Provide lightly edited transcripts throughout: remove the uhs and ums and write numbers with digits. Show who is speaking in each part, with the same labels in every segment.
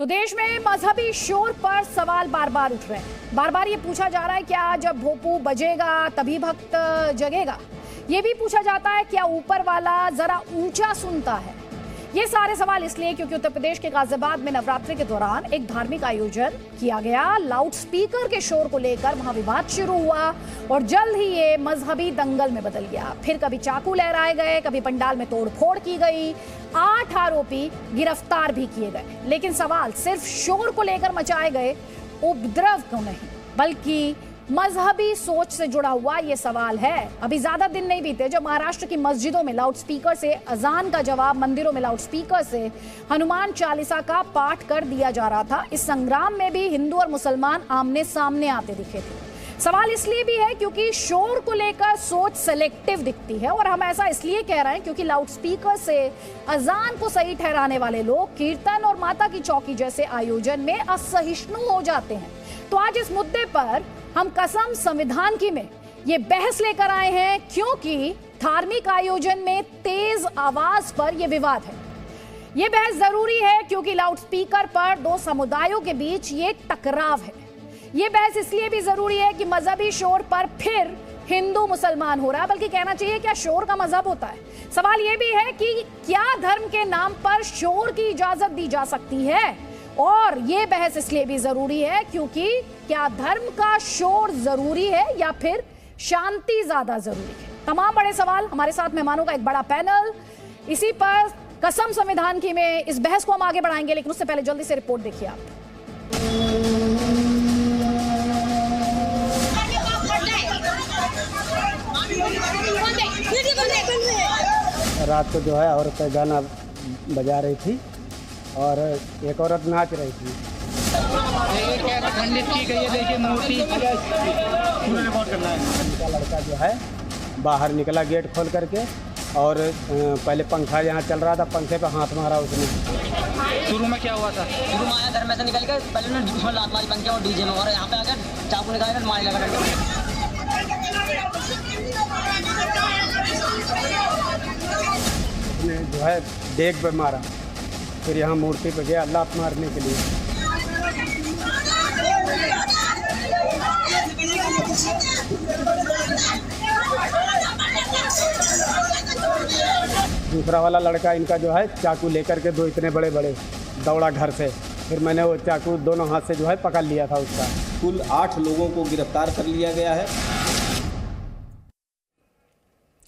Speaker 1: तो देश में मजहबी शोर पर सवाल बार बार उठ रहे हैं। बार बार ये पूछा जा रहा है क्या जब भोपू बजेगा तभी भक्त जगेगा। ये भी पूछा जाता है क्या ऊपर वाला जरा ऊंचा सुनता है। ये सारे सवाल इसलिए क्योंकि उत्तर प्रदेश के गाजियाबाद में नवरात्रि के दौरान एक धार्मिक आयोजन किया गया। लाउड स्पीकर के शोर को लेकर वहां विवाद शुरू हुआ और जल्द ही ये मजहबी दंगल में बदल गया। फिर कभी चाकू लहराए गए, कभी पंडाल में तोड़फोड़ की गई। 8 आरोपी गिरफ्तार भी किए गए। लेकिन सवाल सिर्फ शोर को लेकर मचाए गए उपद्रव को नहीं, बल्कि मजहबी सोच से जुड़ा हुआ ये सवाल है। अभी ज्यादा दिन नहीं बीते जब महाराष्ट्र की मस्जिदों में लाउड स्पीकर से अजान का जवाब मंदिरों में लाउड स्पीकर से हनुमान चालीसा का पाठ कर दिया जा रहा था। इस संग्राम में भी हिंदू और मुसलमान आमने सामने आते दिखे थे। सवाल इसलिए भी है क्योंकि शोर को लेकर सोच सेलेक्टिव दिखती है और हम ऐसा इसलिए कह रहे हैं क्योंकि लाउड स्पीकर से अजान को सही ठहराने वाले लोग कीर्तन और माता की चौकी जैसे आयोजन में असहिष्णु हो जाते हैं। तो आज इस मुद्दे पर हम कसम संविधान की में ये बहस लेकर आए हैं क्योंकि धार्मिक आयोजन में तेज आवाज पर यह विवाद है। यह बहस जरूरी है क्योंकि लाउड स्पीकर पर 2 समुदायों के बीच ये टकराव है। यह बहस इसलिए भी जरूरी है कि मजहबी शोर पर फिर हिंदू मुसलमान हो रहा है, बल्कि कहना चाहिए क्या शोर का मजहब होता है। सवाल यह भी है कि क्या धर्म के नाम पर शोर की इजाजत दी जा सकती है। और ये बहस इसलिए भी जरूरी है क्योंकि क्या धर्म का शोर जरूरी है या फिर शांति ज्यादा जरूरी है। तमाम बड़े सवाल, हमारे साथ मेहमानों का एक बड़ा पैनल। इसी पर कसम संविधान की में इस बहस को हम आगे बढ़ाएंगे, लेकिन उससे पहले जल्दी से रिपोर्ट देखिए आप।
Speaker 2: रात को जो है औरत गाना बजा रही थी और एक औरत नाच रही थी।
Speaker 3: खंडित की गई है, देखिए मूर्ति।
Speaker 2: उनका लड़का जो है बाहर निकला गेट खोल करके और पहले पंखा यहाँ चल रहा था, पंखे पे हाथ मारा उसने।
Speaker 3: शुरू में क्या हुआ था?
Speaker 4: शुरू में आया घर में से निकल के पहले ने उसमें लात मारी पंखे और डीजे में, और यहाँ पे आकर चाकू निकाल कर मारने लगा।
Speaker 2: उसने जो है डेग पे मारा, फिर यहाँ मूर्ति पे गया लात मारने के लिए। दूसरा वाला लड़का इनका जो है चाकू लेकर के 2 इतने बड़े बड़े दौड़ा घर से, फिर मैंने वो चाकू दोनों हाथ से जो है पकड़ लिया था उसका।
Speaker 5: कुल 8 लोगों को गिरफ्तार कर लिया गया है।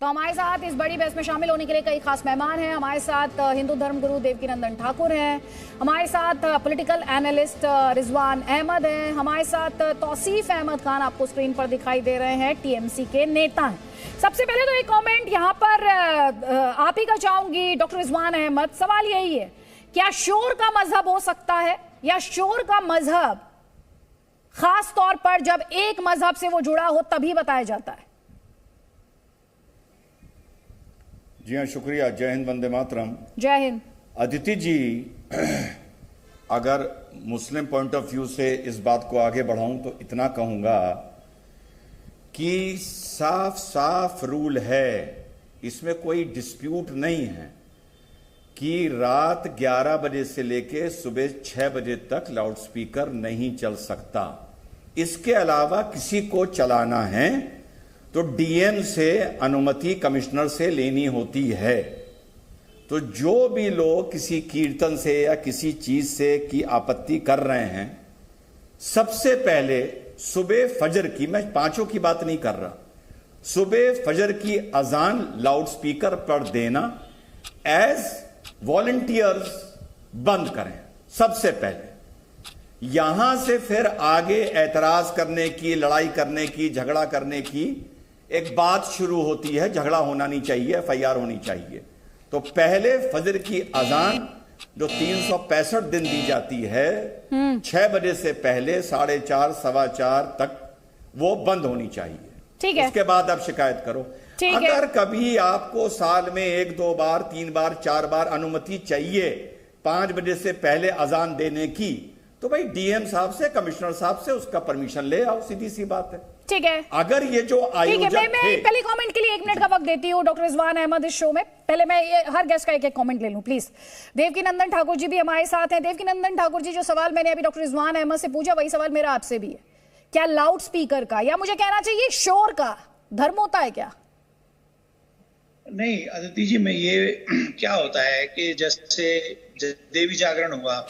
Speaker 1: तो हमारे साथ इस बड़ी बहस में शामिल होने के लिए कई खास मेहमान हैं। हमारे साथ हिंदू धर्म गुरु देवकीनंदन ठाकुर हैं, हमारे साथ पॉलिटिकल एनालिस्ट रिजवान अहमद हैं, हमारे साथ तौसीफ अहमद खान आपको स्क्रीन पर दिखाई दे रहे हैं, टीएमसी के नेता हैं। सबसे पहले तो एक कमेंट यहाँ पर आप ही का चाहूंगी डॉक्टर रिजवान अहमद। सवाल यही है, क्या शोर का मजहब हो सकता है या शोर का मजहब खास तौर पर जब एक मजहब से वो जुड़ा हो तभी बताया जाता है?
Speaker 6: जी हाँ, शुक्रिया। जय हिंद, वंदे मातरम।
Speaker 1: जय हिंद।
Speaker 6: अदिति जी, अगर मुस्लिम पॉइंट ऑफ व्यू से इस बात को आगे बढ़ाऊं तो इतना कहूंगा कि साफ साफ रूल है, इसमें कोई डिस्प्यूट नहीं है कि रात 11 बजे से लेके सुबह 6 बजे तक लाउड स्पीकर नहीं चल सकता। इसके अलावा किसी को चलाना है तो डीएम से अनुमति कमिश्नर से लेनी होती है। तो जो भी लोग किसी कीर्तन से या किसी चीज से की आपत्ति कर रहे हैं, सबसे पहले सुबह फजर की, मैं 5 की बात नहीं कर रहा, सुबह फजर की अजान लाउड स्पीकर पर देना एज वॉलंटियर्स बंद करें सबसे पहले। यहां से फिर आगे एतराज करने की, लड़ाई करने की, झगड़ा करने की एक बात शुरू होती है। झगड़ा होना नहीं चाहिए, एफआईआर होनी चाहिए। तो पहले फजर की अजान जो 365 दिन दी जाती है 6 बजे से पहले 4:30 सवा 4 तक वो बंद होनी चाहिए।
Speaker 1: ठीक है।
Speaker 6: उसके बाद आप शिकायत करो। अगर कभी आपको साल में 1, 2 बार, 3 बार, 4 बार अनुमति चाहिए 5 बजे से पहले अजान देने की, तो भाई डीएम साहब से, कमिश्नर साहब से उसका परमिशन ले आओ, सीधी सी बात है।
Speaker 1: ठीक है,
Speaker 6: अगर ये जो आयोजक
Speaker 1: मैं पहले कमेंट के लिए 1 मिनट का वक्त देती हूँ डॉक्टर रिजवान अहमद इस शो में। पहले मैं हर गेस्ट का एक कमेंट ले लूं प्लीज। देवकीनंदन ठाकुर जी भी हमारे साथ हैं। देवकीनंदन ठाकुर जी, जो सवाल मैंने अभी डॉक्टर रिजवान अहमद से पूछा वही सवाल मेरा आपसे भी है। क्या लाउड स्पीकर का, या मुझे कहना चाहिए शोर का, धर्म होता है क्या?
Speaker 7: नहीं अदिति जी, मैं ये क्या होता है कि जैसे देवी जागरण हुआ,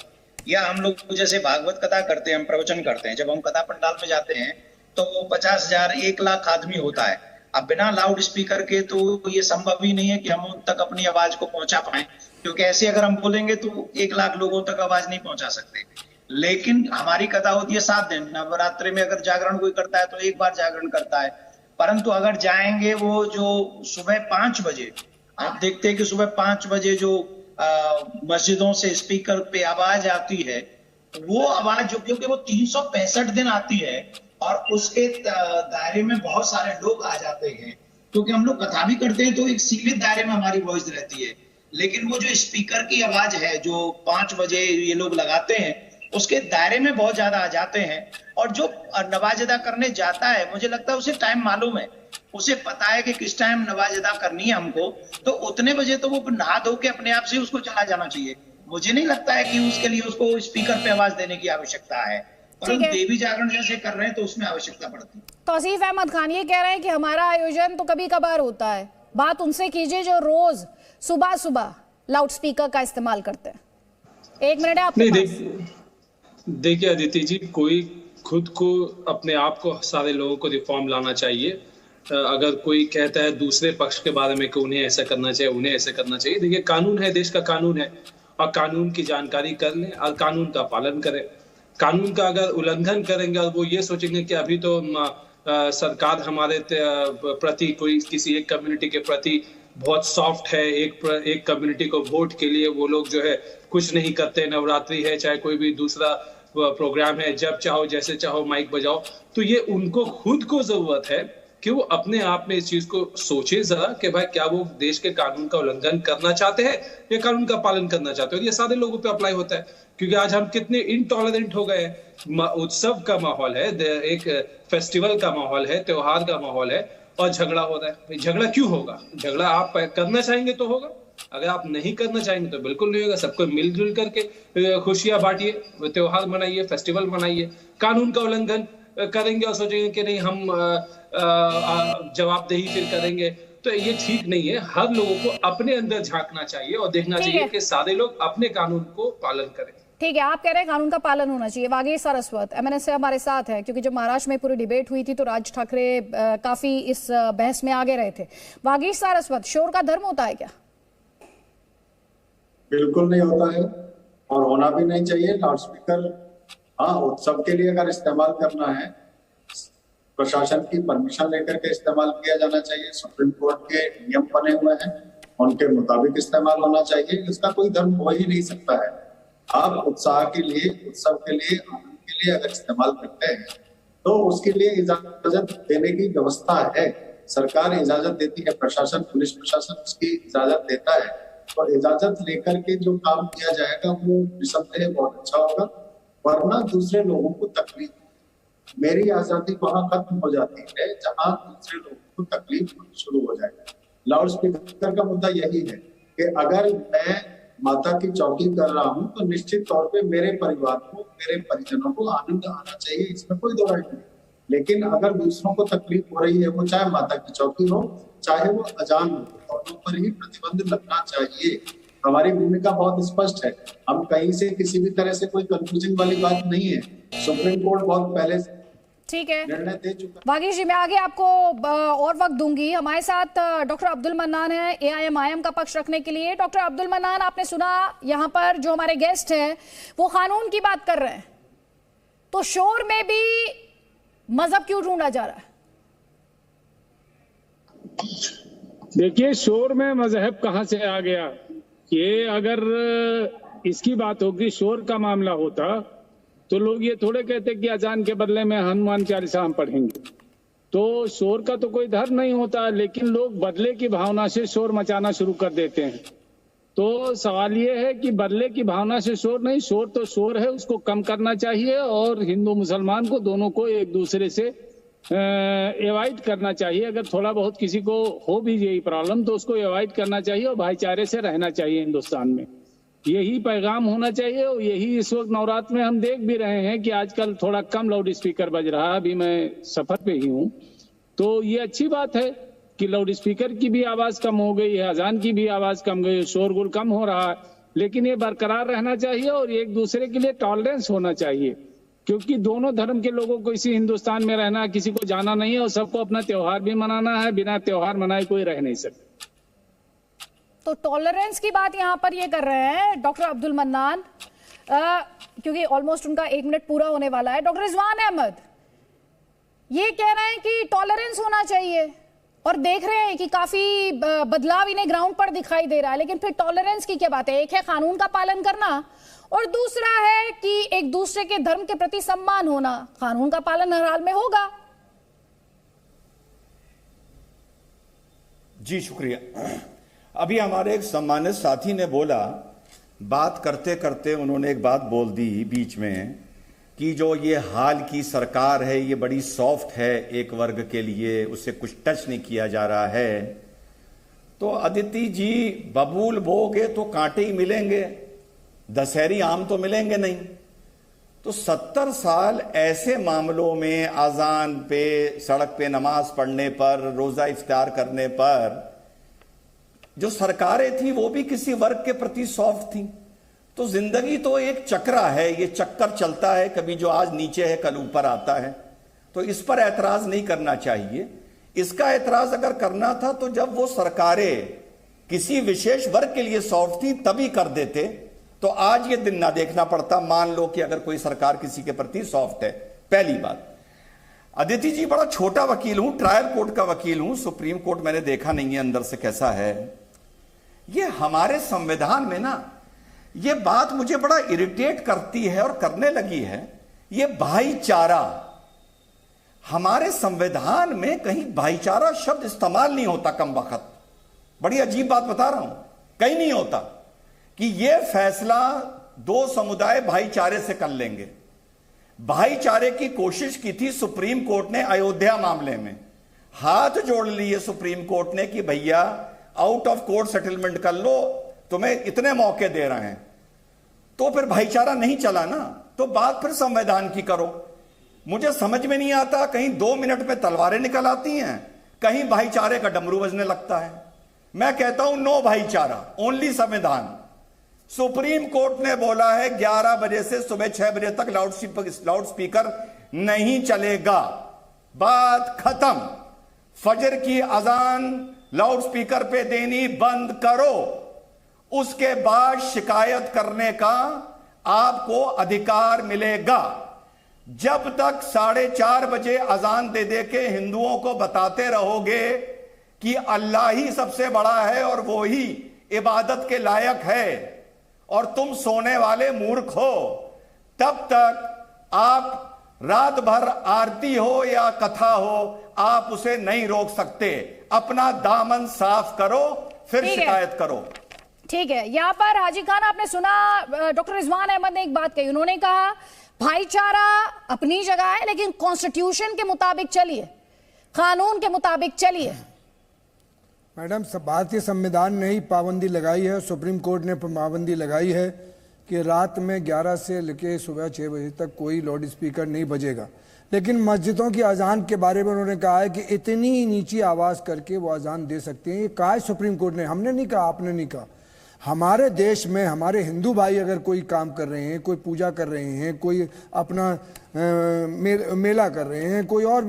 Speaker 7: या हम लोग जैसे भागवत कथा करते हैं, हम प्रवचन करते हैं, जब हम कथा पंडाल में जाते हैं तो 50,000 1 लाख आदमी होता है। अब बिना लाउड स्पीकर के तो ये संभव ही नहीं है कि हम उन तक अपनी आवाज को पहुंचा पाए, क्योंकि ऐसे अगर हम बोलेंगे तो 1 लाख लोगों तक आवाज नहीं पहुंचा सकते। लेकिन हमारी कथा होती है 7 दिन। नवरात्रि में अगर जागरण कोई करता है तो 1 बार जागरण करता है, परंतु अगर जाएंगे वो जो सुबह 5 बजे, आप देखते हैं कि सुबह 5 बजे जो मस्जिदों से स्पीकर पे आवाज आती है, वो आवाज जो, क्योंकि वो 365 दिन आती है और उसके दायरे में बहुत सारे लोग आ जाते हैं, क्योंकि हम लोग कथा भी करते हैं तो एक सीमित दायरे में हमारी वॉइस रहती है। लेकिन वो जो स्पीकर की आवाज है जो 5 बजे ये लोग लगाते हैं, उसके दायरे में बहुत ज्यादा आ जाते हैं। और जो नवाज अदा करने जाता है, मुझे लगता है उसे टाइम मालूम है, उसे पता है कि किस टाइम नवाज अदा करनी है हमको, तो उतने बजे तो वो नहा धो के अपने आप से उसको चला जाना चाहिए। मुझे नहीं लगता है कि उसके लिए उसको स्पीकर पे आवाज देने की आवश्यकता है, परंतु देवी जागरण जैसे कर रहे हैं तो उसमें आवश्यकता पड़ती है।
Speaker 1: तौसीफ अहमद खान ये कह रहे हैं कि हमारा आयोजन तो कभी कभार होता है, बात उनसे कीजिए जो रोज सुबह सुबह लाउड स्पीकर का इस्तेमाल करते हैं। 1 मिनट है आपके पास।
Speaker 8: देखिए अदिति जी, कोई खुद को, अपने आप को, सारे लोगों को रिफॉर्म लाना चाहिए। अगर कोई कहता है दूसरे पक्ष के बारे में कि उन्हें ऐसा करना चाहिए, उन्हें ऐसा करना चाहिए, देखिए कानून है, देश का कानून है, और कानून की जानकारी कर लें और कानून का पालन करें। कानून का अगर उल्लंघन करेंगे और वो ये सोचेंगे कि अभी तो सरकार हमारे प्रति, कोई किसी एक कम्युनिटी के प्रति बहुत सॉफ्ट है, एक कम्युनिटी को वोट के लिए वो लोग जो है कुछ नहीं करते, नवरात्रि है चाहे कोई भी दूसरा प्रोग्राम है, जब चाहो जैसे चाहो माइक बजाओ, तो ये उनको खुद को जरूरत है कि वो अपने आप में इस चीज को सोचे जरा कि भाई क्या वो देश के कानून का उल्लंघन करना चाहते हैं या कानून का पालन करना चाहते हैं। और ये सारे लोगों पे अप्लाई होता है, क्योंकि आज हम कितने इनटॉलरेंट हो गए हैं। उत्सव का माहौल है, एक फेस्टिवल का माहौल है, त्योहार का माहौल है, और झगड़ा हो रहा है। झगड़ा क्यों होगा? झगड़ा आप करना चाहेंगे तो होगा, अगर आप नहीं करना चाहेंगे तो बिल्कुल नहीं होगा। सबको मिलजुल करके खुशियां बांटिए, त्योहार मनाइए, फेस्टिवल मनाइए। कानून का उल्लंघन करेंगे और सोचेंगे कि नहीं हम जवाबदेही फिर करेंगे, तो ये ठीक नहीं है। हर लोगों को अपने अंदर झांकना चाहिए और देखना चाहिए कि सारे लोग अपने कानून को पालन करें। ठीक है, आप कह रहे हैं कानून का पालन होना चाहिए। वागीश सारस्वत एमएनएस से हमारे साथ है, क्योंकि जब महाराष्ट्र में पूरी डिबेट हुई थी तो राज ठाकरे काफी इस बहस में आगे रहे थे। वागीश सारस्वत, शोर का धर्म होता है क्या?
Speaker 9: बिल्कुल नहीं होता है और होना भी नहीं चाहिए। लाउड स्पीकर हाँ उत्सव के लिए अगर इस्तेमाल करना है, प्रशासन की परमिशन लेकर के इस्तेमाल किया जाना चाहिए। सुप्रीम कोर्ट के नियम बने हुए हैं, उनके मुताबिक इस्तेमाल होना चाहिए। इसका कोई धर्म हो ही नहीं सकता है। आप उत्साह के लिए, उत्सव के लिए, आनंद के लिए अगर इस्तेमाल करते हैं तो उसके लिए इजाजत देने की व्यवस्था है। सरकार इजाजत देती है, प्रशासन, पुलिस प्रशासन उसकी इजाजत देता है। तो इजाजत लेकर के जो काम किया जाएगा वो निसंदेह बहुत अच्छा होगा, वरना दूसरे लोगों को तकलीफ, मेरी आजादी वहां खत्म हो जाती है जहां दूसरे लोगों को तकलीफ शुरू हो जाएगी। लाउड स्पीकर का मुद्दा यही है कि अगर मैं माता की चौकी कर रहा हूं तो निश्चित तौर पे मेरे परिवार को, मेरे परिजनों को आनंद आना चाहिए, इसमें कोई दो राय नहीं। लेकिन अगर दूसरों को तकलीफ हो रही है, वो चाहे माता की चौकी हो चाहे वो अजान हो, दोनों पर ही प्रतिबंध लगना चाहिए। हमारी भूमिका बहुत स्पष्ट है, हम कहीं से किसी भी तरह से कोई कंफ्यूजन वाली बात नहीं है। सुप्रीम कोर्ट बहुत पहले से
Speaker 1: ठीक है
Speaker 9: निर्णय दे चुका।
Speaker 1: वागीश जी, मैं आगे आपको और वक्त दूंगी। हमारे साथ डॉक्टर अब्दुल मन्नान है AIM-IM का पक्ष रखने के लिए। डॉक्टर अब्दुल मन्नान, आपने सुना यहाँ पर जो हमारे गेस्ट हैं वो कानून की बात कर रहे हैं, तो शोर में भी मजहब क्यों ढूंढा जा रहा है?
Speaker 10: देखिए, शोर में मजहब कहां से आ गया? ये अगर इसकी बात होगी, शोर का मामला होता तो लोग ये थोड़े कहते कि अजान के बदले में हनुमान चालीसा हम पढ़ेंगे। तो शोर का तो कोई धर्म नहीं होता, लेकिन लोग बदले की भावना से शोर मचाना शुरू कर देते हैं। तो सवाल ये है कि बदले की भावना से शोर नहीं, शोर तो शोर है, उसको कम करना चाहिए और हिंदू मुसलमान को दोनों को एक दूसरे से एवॉइड करना चाहिए। अगर थोड़ा बहुत किसी को हो भी यही प्रॉब्लम तो उसको एवॉइड करना चाहिए और भाईचारे से रहना चाहिए हिंदुस्तान में। यही पैगाम होना चाहिए और यही इस वक्त नवरात्र में हम देख भी रहे हैं कि आजकल थोड़ा कम लाउड स्पीकर बज रहा है। अभी मैं सफर पे ही हूँ, तो ये अच्छी बात है कि लाउड स्पीकर की भी आवाज कम हो गई है, अजान की भी आवाज कम गई, शोरगुल कम हो रहा है, लेकिन ये बरकरार रहना चाहिए और एक दूसरे के लिए टॉलरेंस होना चाहिए, क्योंकि दोनों धर्म के लोगों को इसी हिंदुस्तान में रहना, किसी को जाना नहीं है और सबको अपना त्योहार भी मनाना है। बिना त्योहार मनाए कोई रह नहीं सकता।
Speaker 1: तो टॉलरेंस की बात यहाँ पर ये कर रहे हैं डॉक्टर अब्दुल मन्नान, क्योंकि ऑलमोस्ट उनका 1 मिनट पूरा होने वाला है। डॉक्टर रिजवान अहमद ये कह रहे हैं कि टॉलरेंस होना चाहिए और देख रहे हैं कि काफी बदलाव इन्हें ग्राउंड पर दिखाई दे रहा है, लेकिन फिर टॉलरेंस की क्या बात है? एक है कानून का पालन करना और दूसरा है कि एक दूसरे के धर्म के प्रति सम्मान होना। कानून का पालन हर हाल में होगा।
Speaker 6: जी शुक्रिया। अभी हमारे एक सम्मानित साथी ने बोला, बात करते करते उन्होंने एक बात बोल दी बीच में कि जो ये हाल की सरकार है ये बड़ी सॉफ्ट है एक वर्ग के लिए, उससे कुछ टच नहीं किया जा रहा है। तो अदिति जी, बबूल बोगे तो कांटे ही मिलेंगे, दशहरी आम तो मिलेंगे नहीं। तो 70 साल ऐसे मामलों में अजान पे, सड़क पे नमाज पढ़ने पर, रोजा इफ्तार करने पर जो सरकारें थी वो भी किसी वर्ग के प्रति सॉफ्ट थी। तो जिंदगी तो एक चक्रा है, ये चक्कर चलता है, कभी जो आज नीचे है कल ऊपर आता है। तो इस पर ऐतराज नहीं करना चाहिए। इसका ऐतराज अगर करना था तो जब वो सरकारें किसी विशेष वर्ग के लिए सॉफ्ट थी तभी कर देते, तो आज ये दिन ना देखना पड़ता। मान लो कि अगर कोई सरकार किसी के प्रति सॉफ्ट है। पहली बात, अदिति जी बड़ा छोटा वकील हूं, ट्रायल कोर्ट का वकील हूं, सुप्रीम कोर्ट मैंने देखा नहीं है अंदर से कैसा है। ये हमारे संविधान में ना ये बात मुझे बड़ा इरिटेट करती है और करने लगी है, ये भाईचारा। हमारे संविधान में कहीं भाईचारा शब्द इस्तेमाल नहीं होता कम वक्त। बड़ी अजीब बात बता रहा हूं, कहीं नहीं होता कि ये फैसला दो समुदाय भाईचारे से कर लेंगे। भाईचारे की कोशिश की थी सुप्रीम कोर्ट ने अयोध्या मामले में, हाथ जोड़ लिए सुप्रीम कोर्ट ने कि भैया आउट ऑफ कोर्ट सेटलमेंट कर लो, तुम्हें इतने मौके दे रहे हैं। तो फिर भाईचारा नहीं चला ना, तो बात फिर संविधान की करो। मुझे समझ में नहीं आता, कहीं 2 मिनट में तलवारें निकल आती हैं, कहीं भाईचारे का डमरू बजने लगता है। मैं कहता हूं नो भाईचारा, ओनली संविधान। सुप्रीम कोर्ट ने बोला है 11 बजे से सुबह 6 बजे तक लाउड स्पीकर नहीं चलेगा, बात खत्म। फजर की अजान लाउड स्पीकर पे देनी बंद करो, उसके बाद शिकायत करने का आपको अधिकार मिलेगा। जब तक 4:30 बजे अजान दे दे के हिंदुओं को बताते रहोगे कि अल्लाह ही सबसे बड़ा है और वो ही इबादत के लायक है और तुम सोने वाले मूर्ख हो, तब तक आप रात भर आरती हो या कथा हो, आप उसे नहीं रोक सकते। अपना दामन साफ करो, फिर शिकायत करो।
Speaker 1: ठीक है, यहाँ पर हाजी खान आपने सुना, डॉक्टर रिजवान अहमद ने एक बात कही, उन्होंने कहा भाईचारा अपनी जगह है लेकिन कॉन्स्टिट्यूशन के मुताबिक चलिए, कानून के मुताबिक चलिए।
Speaker 11: मैडम, भारतीय संविधान ने ही पाबंदी लगाई है, सुप्रीम कोर्ट ने पाबंदी लगाई है कि रात में 11 से लेकर सुबह 6 बजे तक कोई लाउड स्पीकर नहीं बजेगा। लेकिन मस्जिदों की अजान के बारे में उन्होंने कहा है कि इतनी नीची आवाज़ करके वो अजान दे सकते हैं। ये कहा है सुप्रीम कोर्ट ने, हमने नहीं कहा, आपने नहीं कहा। हमारे देश में हमारे हिंदू भाई अगर कोई काम कर रहे हैं, कोई पूजा कर रहे हैं, कोई अपना मेला कर रहे हैं, कोई और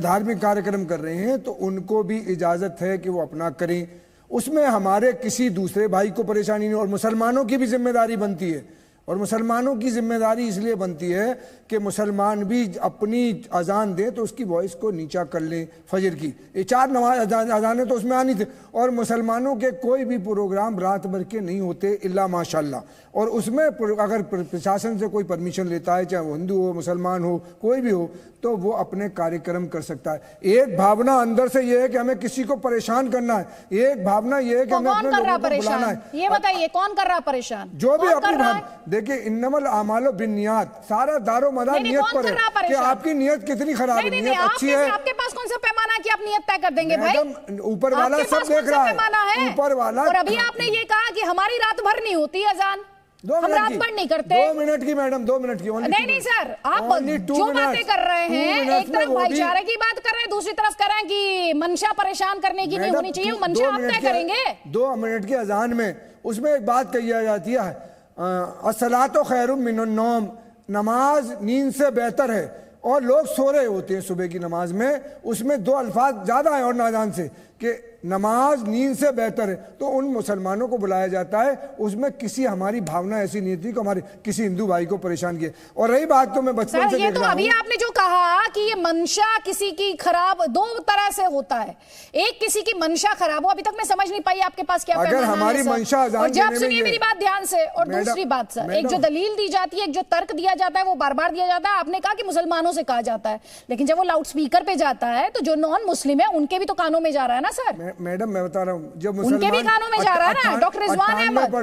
Speaker 11: धार्मिक कार्यक्रम कर रहे हैं, तो उनको भी इजाज़त है कि वो अपना करें। उसमें हमारे किसी दूसरे भाई को परेशानी नहीं, और मुसलमानों की भी जिम्मेदारी बनती है। और मुसलमानों की जिम्मेदारी इसलिए बनती है कि मुसलमान भी अपनी अजान दें तो उसकी वॉइस को नीचा कर लें। फजर की ये 4 नमाज अजानें तो उसमें आनी थी, और मुसलमानों के कोई भी प्रोग्राम रात भर के नहीं होते इल्ला माशाल्लाह। और उसमें अगर प्रशासन से कोई परमिशन लेता है, चाहे वो हिंदू हो, मुसलमान हो, कोई भी हो, तो वो अपने कार्यक्रम कर सकता है। एक भावना अंदर से ये है कि हमें किसी को परेशान करना है, एक भावना ये है कि हमें अपने लोगों को बुलाना है।
Speaker 1: ये बताइए कौन कर रहा है परेशान?
Speaker 11: जो भी अपनी देखिए, इन्नमल आमालो बिन्नियात, सारा दारो मदार नियत पर है कि आपकी नियत कितनी खराब है, नियत अच्छी है।
Speaker 1: आपके पास कौन सा पैमाना है कि आप नियत तय कर देंगे भाई?
Speaker 11: ऊपर वाला सब देख रहा है, ऊपर वाला।
Speaker 1: और अभी आपने ये कहा कि हमारी रात भर नहीं होती अजान, हम रात भर नहीं करते।
Speaker 11: 2 मिनट की मैडम, 2 मिनट की।
Speaker 1: नहीं सर, आप जो बातें कर रहे हैं, एक तरफ भाईचारे की बात कर रहे हैं, दूसरी तरफ कर रहे हैं कि मंशा परेशान करने की नहीं होनी चाहिए, मंशा आप तय करेंगे।
Speaker 11: 2 मिनट की अजान में उसमें एक बात कही जाती है, अस्सलातु खैरुम मिनन नौम, नमाज नींद से बेहतर है। और लोग सो रहे होते हैं सुबह की नमाज में, उसमें 2 अल्फाज ज्यादा है और नाजान से कि नमाज नींद से बेहतर है। तो उन मुसलमानों को बुलाया जाता है, उसमें किसी हमारी भावना ऐसी नहीं थी कि हमारे किसी हिंदू भाई को परेशान किया। और रही बात तो मैं बचपन से
Speaker 1: ये तो अभी आपने जो कहा कि ये मंशा किसी की खराब 2 तरह से होता है, एक किसी की मंशा खराब हो, अभी तक मैं समझ नहीं पाई आपके पास क्या
Speaker 11: अगर हमारी मंशा,
Speaker 1: और जब सुनिए मेरी बात ध्यान से, और दूसरी बात सर, एक जो दलील दी जाती है, एक जो तर्क दिया जाता है, वो बार बार दिया जाता है। आपने कहा कि मुसलमानों से कहा जाता है, लेकिन जब वो लाउड स्पीकर पे जाता है तो जो नॉन मुस्लिम है उनके भी तो कानों में जा रहा है ना सर।
Speaker 11: मैडम मैं बता रहा हूँ, जब
Speaker 1: उनके भी कानों में जा रहा है ना। डॉक्टर रिजवान अहमद,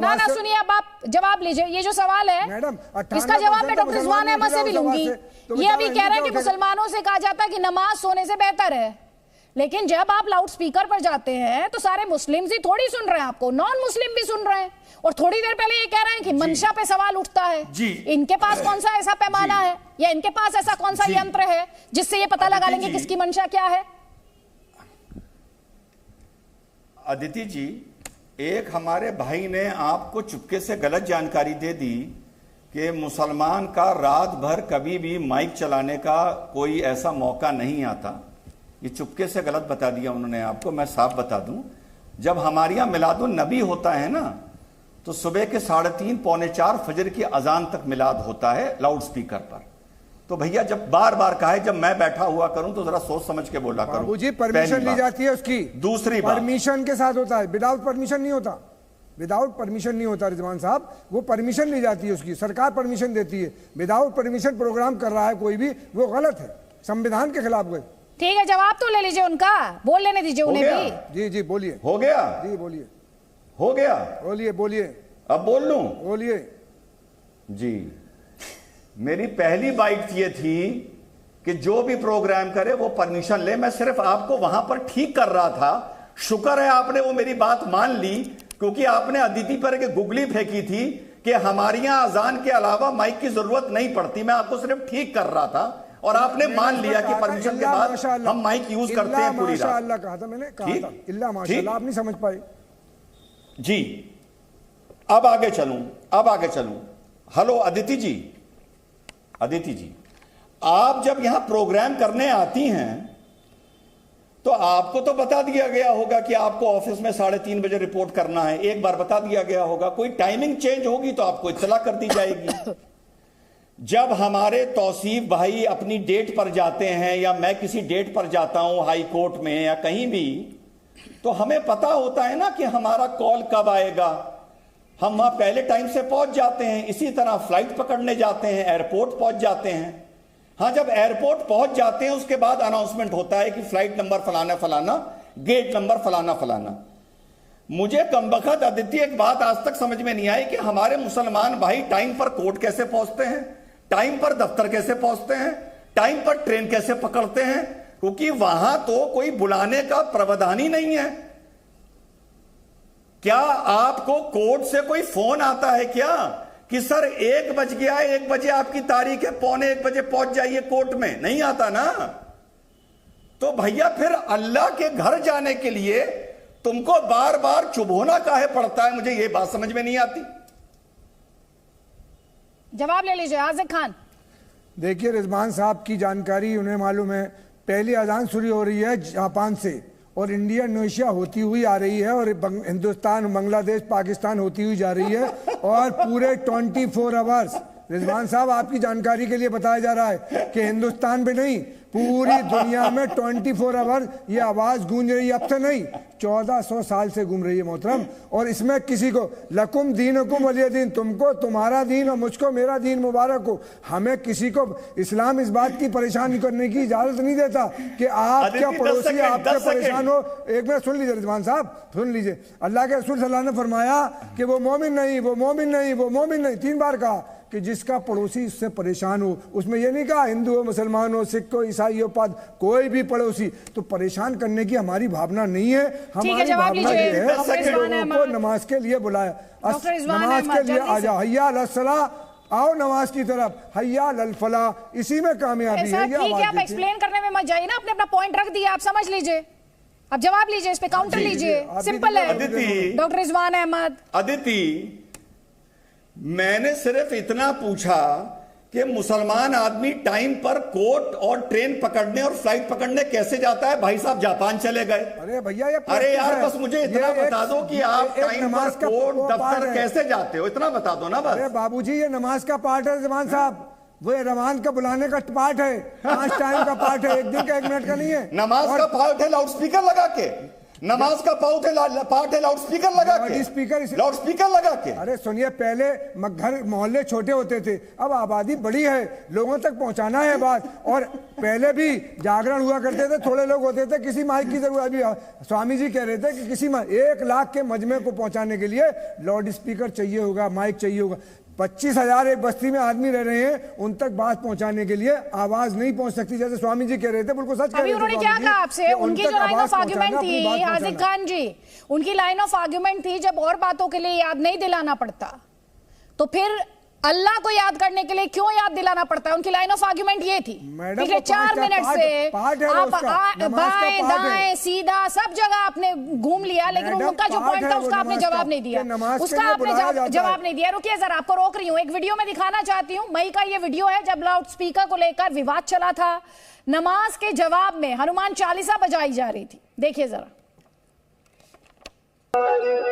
Speaker 11: ना
Speaker 1: सुनिए, अब आप जवाब लीजिए। ये जो सवाल है
Speaker 11: मैडम,
Speaker 1: इसका जवाब मैं डॉक्टर रिजवान अहमद से भी लूंगी। ये अभी कह रहे हैं कि मुसलमानों से कहा जाता है कि नमाज सोने से बेहतर है, लेकिन जब आप लाउड स्पीकर पर जाते हैं तो सारे मुस्लिम ही थोड़ी सुन रहे हैं आपको, नॉन मुस्लिम भी सुन रहे हैं। और थोड़ी देर पहले ये कह रहे हैं कि मंशा पे सवाल उठता है। इनके पास कौन सा ऐसा पैमाना है, या इनके पास ऐसा कौन सा यंत्र है जिससे ये पता लगा लेंगे किसकी मंशा क्या है?
Speaker 6: अदिति जी, एक हमारे भाई ने आपको चुपके से गलत जानकारी दे दी कि मुसलमान का रात भर कभी भी माइक चलाने का कोई ऐसा मौका नहीं आता। ये चुपके से गलत बता दिया उन्होंने आपको। मैं साफ बता दूं, जब हमारे यहाँ मिलादुन नबी होता है ना, तो सुबह के 3:30 पौने 4 फजर की अजान तक मिलाद होता है लाउड स्पीकर पर। तो भैया जब बार बार कहा है, जब मैं बैठा हुआ करूं तो जरा सोच समझ के बोला करूं।
Speaker 11: जी परमिशन ली जाती है उसकी।
Speaker 6: दूसरी बात,
Speaker 11: परमिशन के साथ होता है, विदाउट परमिशन नहीं होता। विदाउट परमिशन नहीं होता रिजवान साहब, वो परमिशन ली जाती है उसकी, सरकार परमिशन देती है। विदाउट परमिशन प्रोग्राम कर रहा है कोई भी, वो गलत है, संविधान के खिलाफ गए।
Speaker 1: ठीक है, जवाब तो ले लीजिए उनका, बोल लेने दीजिए उन्हें भी।
Speaker 11: जी जी बोलिए।
Speaker 6: हो गया?
Speaker 11: जी बोलिए।
Speaker 6: हो गया?
Speaker 11: बोलिए बोलिए।
Speaker 6: अब बोल लूं?
Speaker 11: बोलिए
Speaker 6: जी। मेरी पहली बाइट ये थी कि जो भी प्रोग्राम करे वो परमिशन ले। मैं सिर्फ आपको वहां पर ठीक कर रहा था। शुक्र है आपने वो मेरी बात मान ली, क्योंकि आपने अदिति पर एक गुगली फेंकी थी कि हमारे यहां अजान के अलावा माइक की जरूरत नहीं पड़ती। मैं आपको सिर्फ ठीक कर रहा था और आपने मान लिया कि परमिशन के बाद हम माइक यूज करते हैं पूरी रात।
Speaker 11: माशाअल्लाह कहा था मैंने, कहा था इल्ला माशाअल्लाह, आप नहीं समझ पाए।
Speaker 6: जी अब आगे चलूं। हेलो अदिति जी, अदिति जी, आप जब यहां प्रोग्राम करने आती हैं तो आपको तो बता दिया गया होगा कि आपको ऑफिस में 3:30 बजे रिपोर्ट करना है। एक बार बता दिया गया होगा, कोई टाइमिंग चेंज होगी तो आपको इत्तला कर दी जाएगी। जब हमारे तौसीफ भाई अपनी डेट पर जाते हैं या मैं किसी डेट पर जाता हूं हाई कोर्ट में या कहीं भी, तो हमें पता होता है ना कि हमारा कॉल कब आएगा। हम वहां पहले टाइम से पहुंच जाते हैं। इसी तरह फ्लाइट पकड़ने जाते हैं, एयरपोर्ट पहुंच जाते हैं। हाँ, जब एयरपोर्ट पहुंच जाते हैं उसके बाद अनाउंसमेंट होता है कि फ्लाइट नंबर फलाना फलाना, गेट नंबर फलाना फलाना। मुझे कमबख्त अदिति एक बात आज तक समझ में नहीं आई कि हमारे मुसलमान भाई टाइम पर कोर्ट कैसे पहुंचते हैं, टाइम पर दफ्तर कैसे पहुंचते हैं, टाइम पर ट्रेन कैसे पकड़ते हैं, क्योंकि वहां तो कोई बुलाने का प्रावधान ही नहीं है। क्या आपको कोर्ट से कोई फोन आता है क्या कि सर 1 बज गया, 1 बजे आपकी तारीख है, 1:45 बजे पहुंच जाइए कोर्ट में? नहीं आता ना। तो भैया फिर अल्लाह के घर जाने के लिए तुमको बार बार चुभोना काहे पड़ता है? मुझे यह बात समझ में नहीं आती।
Speaker 1: जवाब ले लीजिए आज़िक खान।
Speaker 11: देखिए रिजवान साहब की जानकारी उन्हें मालूम है, पहली अजान शुरू हो रही है जापान से और इंडिया इंडोनेशिया होती हुई आ रही है और हिंदुस्तान बांग्लादेश पाकिस्तान होती हुई जा रही है और पूरे 24 आवर्स रिजवान साहब आपकी जानकारी के लिए बताया जा रहा है कि हिंदुस्तान में नहीं पूरी दुनिया में 24 आवर ये आवाज गूंज रही है। अब से नहीं 1400 साल से घूम रही है मोहतरम। और इसमें किसी को लकुम दीनुकुम वलिय दीन, तुमको तुम्हारा दीन और मुझको मेरा दीन मुबारक हो। हमें किसी को इस्लाम इस बात की परेशान करने की इजाजत नहीं देता कि आप क्या पड़ोसी आपके परेशान हो। एक मिनट सुन लीजिए रिजवान साहब, सुन लीजिए। अल्लाह के रसूल सल्लल्लाहु अलैहि वसल्लम ने फरमाया कि वो मोमिन नहीं, वो मोमिन नहीं, वो मोमिन नहीं, 3 बार कहा कि जिसका पड़ोसी इससे परेशान हो। उसमें ये नहीं कहा हिंदू हो, मुसलमान हो, सिख हो, ईसाई हो, कोई भी पड़ोसी। तो परेशान करने की हमारी भावना नहीं है। हमारी भावना ये है कि लोगों को नमाज के लिए बुलाया, नमाज के लिए आ जाओ, हैया अल सलाह, आओ नमाज की तरफ, हैया अल फलाह, इसी में कामयाबी है।
Speaker 1: ठीक है, आप एक्सप्लेन करने में मत जाइए ना, आपने अपना पॉइंट रख दिया, आप समझ लीजिए, आप जवाब लीजिए, इस पे काउंटर लीजिए, सिंपल है। डॉक्टर रिजवान अहमद।
Speaker 6: अदिति, मैंने सिर्फ इतना पूछा कि मुसलमान आदमी टाइम पर कोर्ट और ट्रेन पकड़ने और फ्लाइट पकड़ने कैसे जाता है? भाई साहब जापान चले गए।
Speaker 11: अरे भैया ये
Speaker 6: अरे यार बस मुझे इतना बता दो कि आप टाइम पर कोर्ट दफ्तर कैसे जाते हो, इतना बता दो ना बस।
Speaker 11: अरे बाबूजी ये नमाज का पार्ट है रिजवान साहब, वो रमान का बुलाने का पार्ट है, 5 टाइम का पार्ट है, 1 दिन का 1 मिनट का नहीं है।
Speaker 6: नमाज का पार्ट है लाउड स्पीकर लगा के, नमाज का पार्ट है लाउड स्पीकर लगा के, लाउड स्पीकर लगा के।
Speaker 11: अरे सुनिए, पहले घर मोहल्ले छोटे होते थे, अब आबादी बड़ी है, लोगों तक पहुंचाना है बात। और पहले भी जागरण हुआ करते थे, थोड़े लोग होते थे, किसी माइक की जरूरत। अभी स्वामी जी कह रहे थे कि किसी 1 लाख के मजमे को पहुंचाने के लिए लाउड स्पीकर चाहिए होगा, माइक चाहिए होगा। 25,000 एक बस्ती में आदमी रह रहे हैं, उन तक बात पहुंचाने के लिए आवाज नहीं पहुंच सकती, जैसे स्वामी जी कह रहे थे, बिल्कुल सच कह रहे थे।
Speaker 1: उन्होंने क्या कहा आपसे? उनकी जो लाइन ऑफ आर्ग्यूमेंट थी हाजिक खान जी, उनकी लाइन ऑफ आर्ग्यूमेंट थी जब और बातों के लिए याद नहीं दिलाना पड़ता तो फिर अल्लाह को याद करने के लिए क्यों याद दिलाना पड़ता है? उनकी लाइन ऑफ आर्ग्यूमेंट ये थी। पिछले 4 मिनट से आप बाएं दाएं सीधा सब जगह आपने घूम लिया, लेकिन उनका जो पॉइंट था उसका आपने जवाब नहीं दिया, उसका आपने जवाब नहीं दिया। रुकिए जरा, आपको रोक रही हूँ, एक वीडियो में दिखाना चाहती हूँ। मई का ये वीडियो है जब लाउड स्पीकर को लेकर विवाद चला था, नमाज के जवाब में हनुमान चालीसा बजाई जा रही थी। देखिए जरा।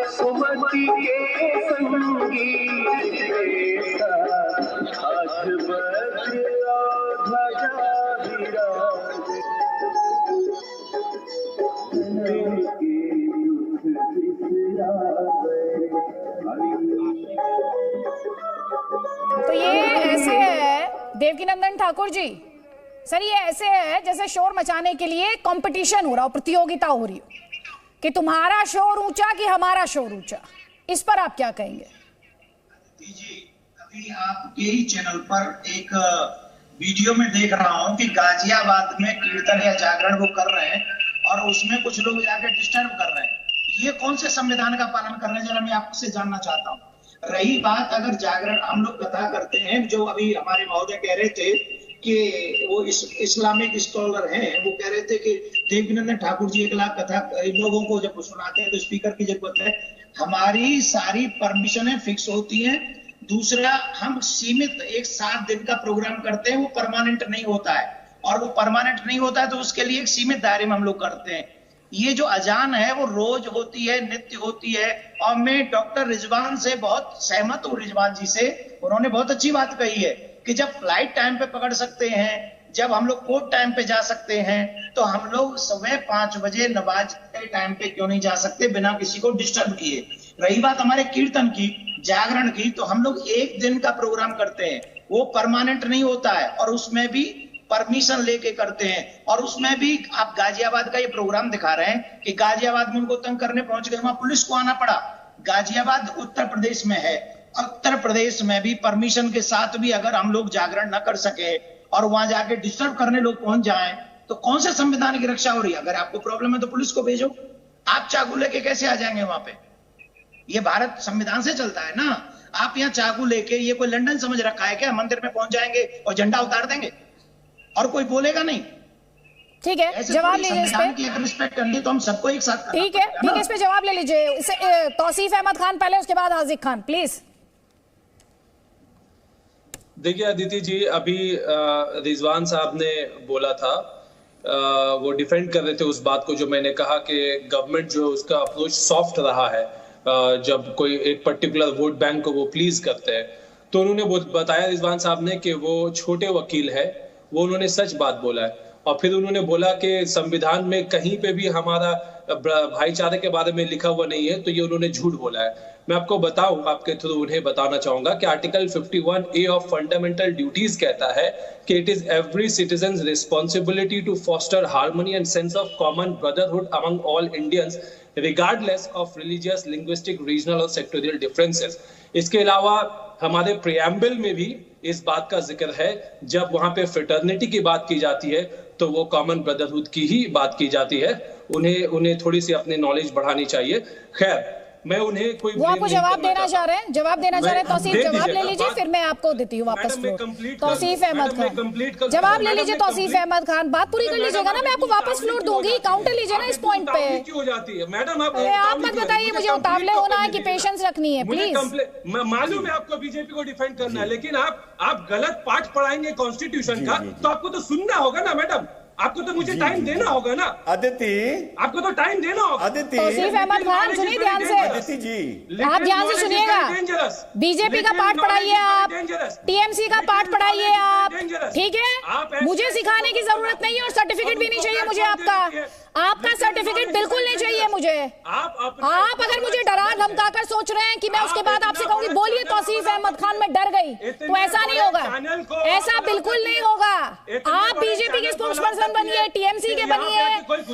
Speaker 12: सुमति के संगीत
Speaker 1: तो ये ऐसे है देवकीनंदन ठाकुर जी, सर ये ऐसे है जैसे शोर मचाने के लिए कंपटीशन हो रहा हो, प्रतियोगिता हो रही हो कि तुम्हारा शोर ऊंचा कि हमारा शोर ऊंचा। इस पर आप क्या कहेंगे?
Speaker 7: जी, अभी आप यही चैनल पर एक वीडियो में देख रहा हूं कि गाजियाबाद में कीर्तन या जागरण वो कर रहे हैं और उसमें कुछ लोग जाकर डिस्टर्ब कर रहे हैं। ये कौन से संविधान का पालन कर रहे हैं, जरा मैं आपसे जानना चाहता हूँ। रही बात अगर जागरण हम लोग कथा करते हैं, जो अभी हमारे महोदय कह रहे थे कि वो इस्लामिक स्कॉलर हैं, वो कह रहे थे कि देवकीनंदन ठाकुर जी 1 लाख कथा लोगों को जब सुनाते हैं तो स्पीकर की जरूरत है। हमारी सारी परमिशनें फिक्स होती हैं। दूसरा, हम सीमित एक 7 दिन का प्रोग्राम करते हैं, वो परमानेंट नहीं होता है, और वो परमानेंट नहीं होता है तो उसके लिए एक सीमित दायरे में हम लोग करते हैं। ये जो अजान है वो रोज होती है, नित्य होती है। और मैं डॉक्टर रिजवान से बहुत सहमत हूँ, रिजवान जी से, उन्होंने बहुत अच्छी बात कही है कि जब फ्लाइट टाइम पे पकड़ सकते हैं, जब हम लोग कोर्ट टाइम पे जा सकते हैं, तो हम लोग सुबह 5 बजे नमाज के टाइम पे क्यों नहीं जा सकते बिना किसी को डिस्टर्ब किए। रही बात हमारे कीर्तन की, जागरण की, तो हम लोग 1 दिन का प्रोग्राम करते हैं, वो परमानेंट नहीं होता है और उसमें भी परमिशन लेके करते हैं। और उसमें भी आप गाजियाबाद का ये प्रोग्राम दिखा रहे हैं कि गाजियाबाद में उनको तंग करने पहुंच गए, वहां पुलिस को आना पड़ा। गाजियाबाद उत्तर प्रदेश में है, उत्तर प्रदेश में भी परमिशन के साथ भी अगर हम लोग जागरण न कर सके और वहां जाके डिस्टर्ब करने लोग पहुंच जाएं, तो कौन से संविधान की रक्षा हो रही है? अगर आपको प्रॉब्लम है तो पुलिस को भेजो। आप चाकू लेके कैसे आ जाएंगे वहां पे? ये भारत संविधान से चलता है ना। आप यहाँ चाकू लेके, ये कोई लंदन समझ रखा है क्या? मंदिर में पहुंच जाएंगे और झंडा उतार देंगे और कोई बोलेगा नहीं?
Speaker 1: ठीक है, जवाब लीजिए इस पे।
Speaker 7: एक रिस्पेक्ट करनी तो हम सबको एक साथ।
Speaker 1: ठीक है, इस पे जवाब ले लीजिए। तौसीफ अहमद खान पहले, उसके बाद हाजिक खान, प्लीज।
Speaker 8: देखिए अदिति जी, अभी रिजवान साहब ने बोला था वो डिफेंड कर रहे थे उस बात को जो मैंने कहा कि गवर्नमेंट जो उसका अप्रोच सॉफ्ट रहा है जब कोई एक पर्टिकुलर वोट बैंक को वो प्लीज करते हैं। तो उन्होंने बताया रिजवान साहब ने कि वो छोटे वकील है, वो उन्होंने सच बात बोला है। और फिर उन्होंने बोला कि संविधान में कहीं पे भी हमारा भाईचारे के बारे में लिखा हुआ नहीं है, तो ये उन्होंने झूठ बोला है। मैं आपको बताऊं, आपके थ्रू उन्हें बताना चाहूंगा कि article 51A of fundamental duties कहता है कि it is every citizen's responsibility to foster harmony and sense of common brotherhood among all Indians regardless of religious, linguistic, regional और सेक्टोरियल डिफरेंसेस। इसके अलावा हमारे प्रियम्बल में भी इस बात का जिक्र है, जब वहां पे फ्रेटर्निटी की बात की जाती है तो वो कॉमन ब्रदरहुड की ही बात की जाती है। उन्हें थोड़ी सी अपनी नॉलेज बढ़ानी चाहिए। खैर, मैं उन्हें कोई
Speaker 1: वो आपको जवाब देना चाह रहे हैं, तौसीफ जवाब ले लीजिए, फिर मैं आपको देती हूँ वापस। तौसीफ अहमद खान जवाब ले लीजिए। तौसीफ अहमद खान बात पूरी कर लीजिएगा ना, मैं आपको वापस फ्लोर दूंगी। काउंटर लीजिए ना इस पॉइंट पे।
Speaker 8: क्यों हो जाती है मैडम?
Speaker 1: आप मत बताइए मुझे, उतावले होना है कि पेशेंस रखनी है, प्लीज।
Speaker 8: मालूम है आपको बीजेपी को डिफेंड करना है, लेकिन आप गलत पाठ पढ़ाएंगे कॉन्स्टिट्यूशन का, तो आपको तो सुनना होगा ना मैडम। आपको तो मुझे टाइम देना होगा ना
Speaker 6: अदिति,
Speaker 8: आपको तो टाइम देना होगा।
Speaker 6: अदिति,
Speaker 1: तौसीफ अहमद खान सुनिए ध्यान से,
Speaker 6: अदिति जी
Speaker 1: आप ध्यान से सुनिएगा। बीजेपी का पाठ पढ़ाइए आप, टीएमसी का पाठ पढ़ाइए आप, ठीक है? मुझे सिखाने की जरूरत नहीं है और सर्टिफिकेट भी नहीं चाहिए मुझे आपका सर्टिफिकेट बिल्कुल नहीं चाहिए मुझे। आप अगर मुझे डरा धमका कर सोच रहे हैं कि मैं उसके बाद आपसे कहूंगी बोलिए तौसीफ अहमद खान मैं डर गई, तो ऐसा नहीं होगा, ऐसा बिल्कुल नहीं होगा। आप बीजेपी के स्पोक्स पर्सन बनिए, टीएमसी के बनिए,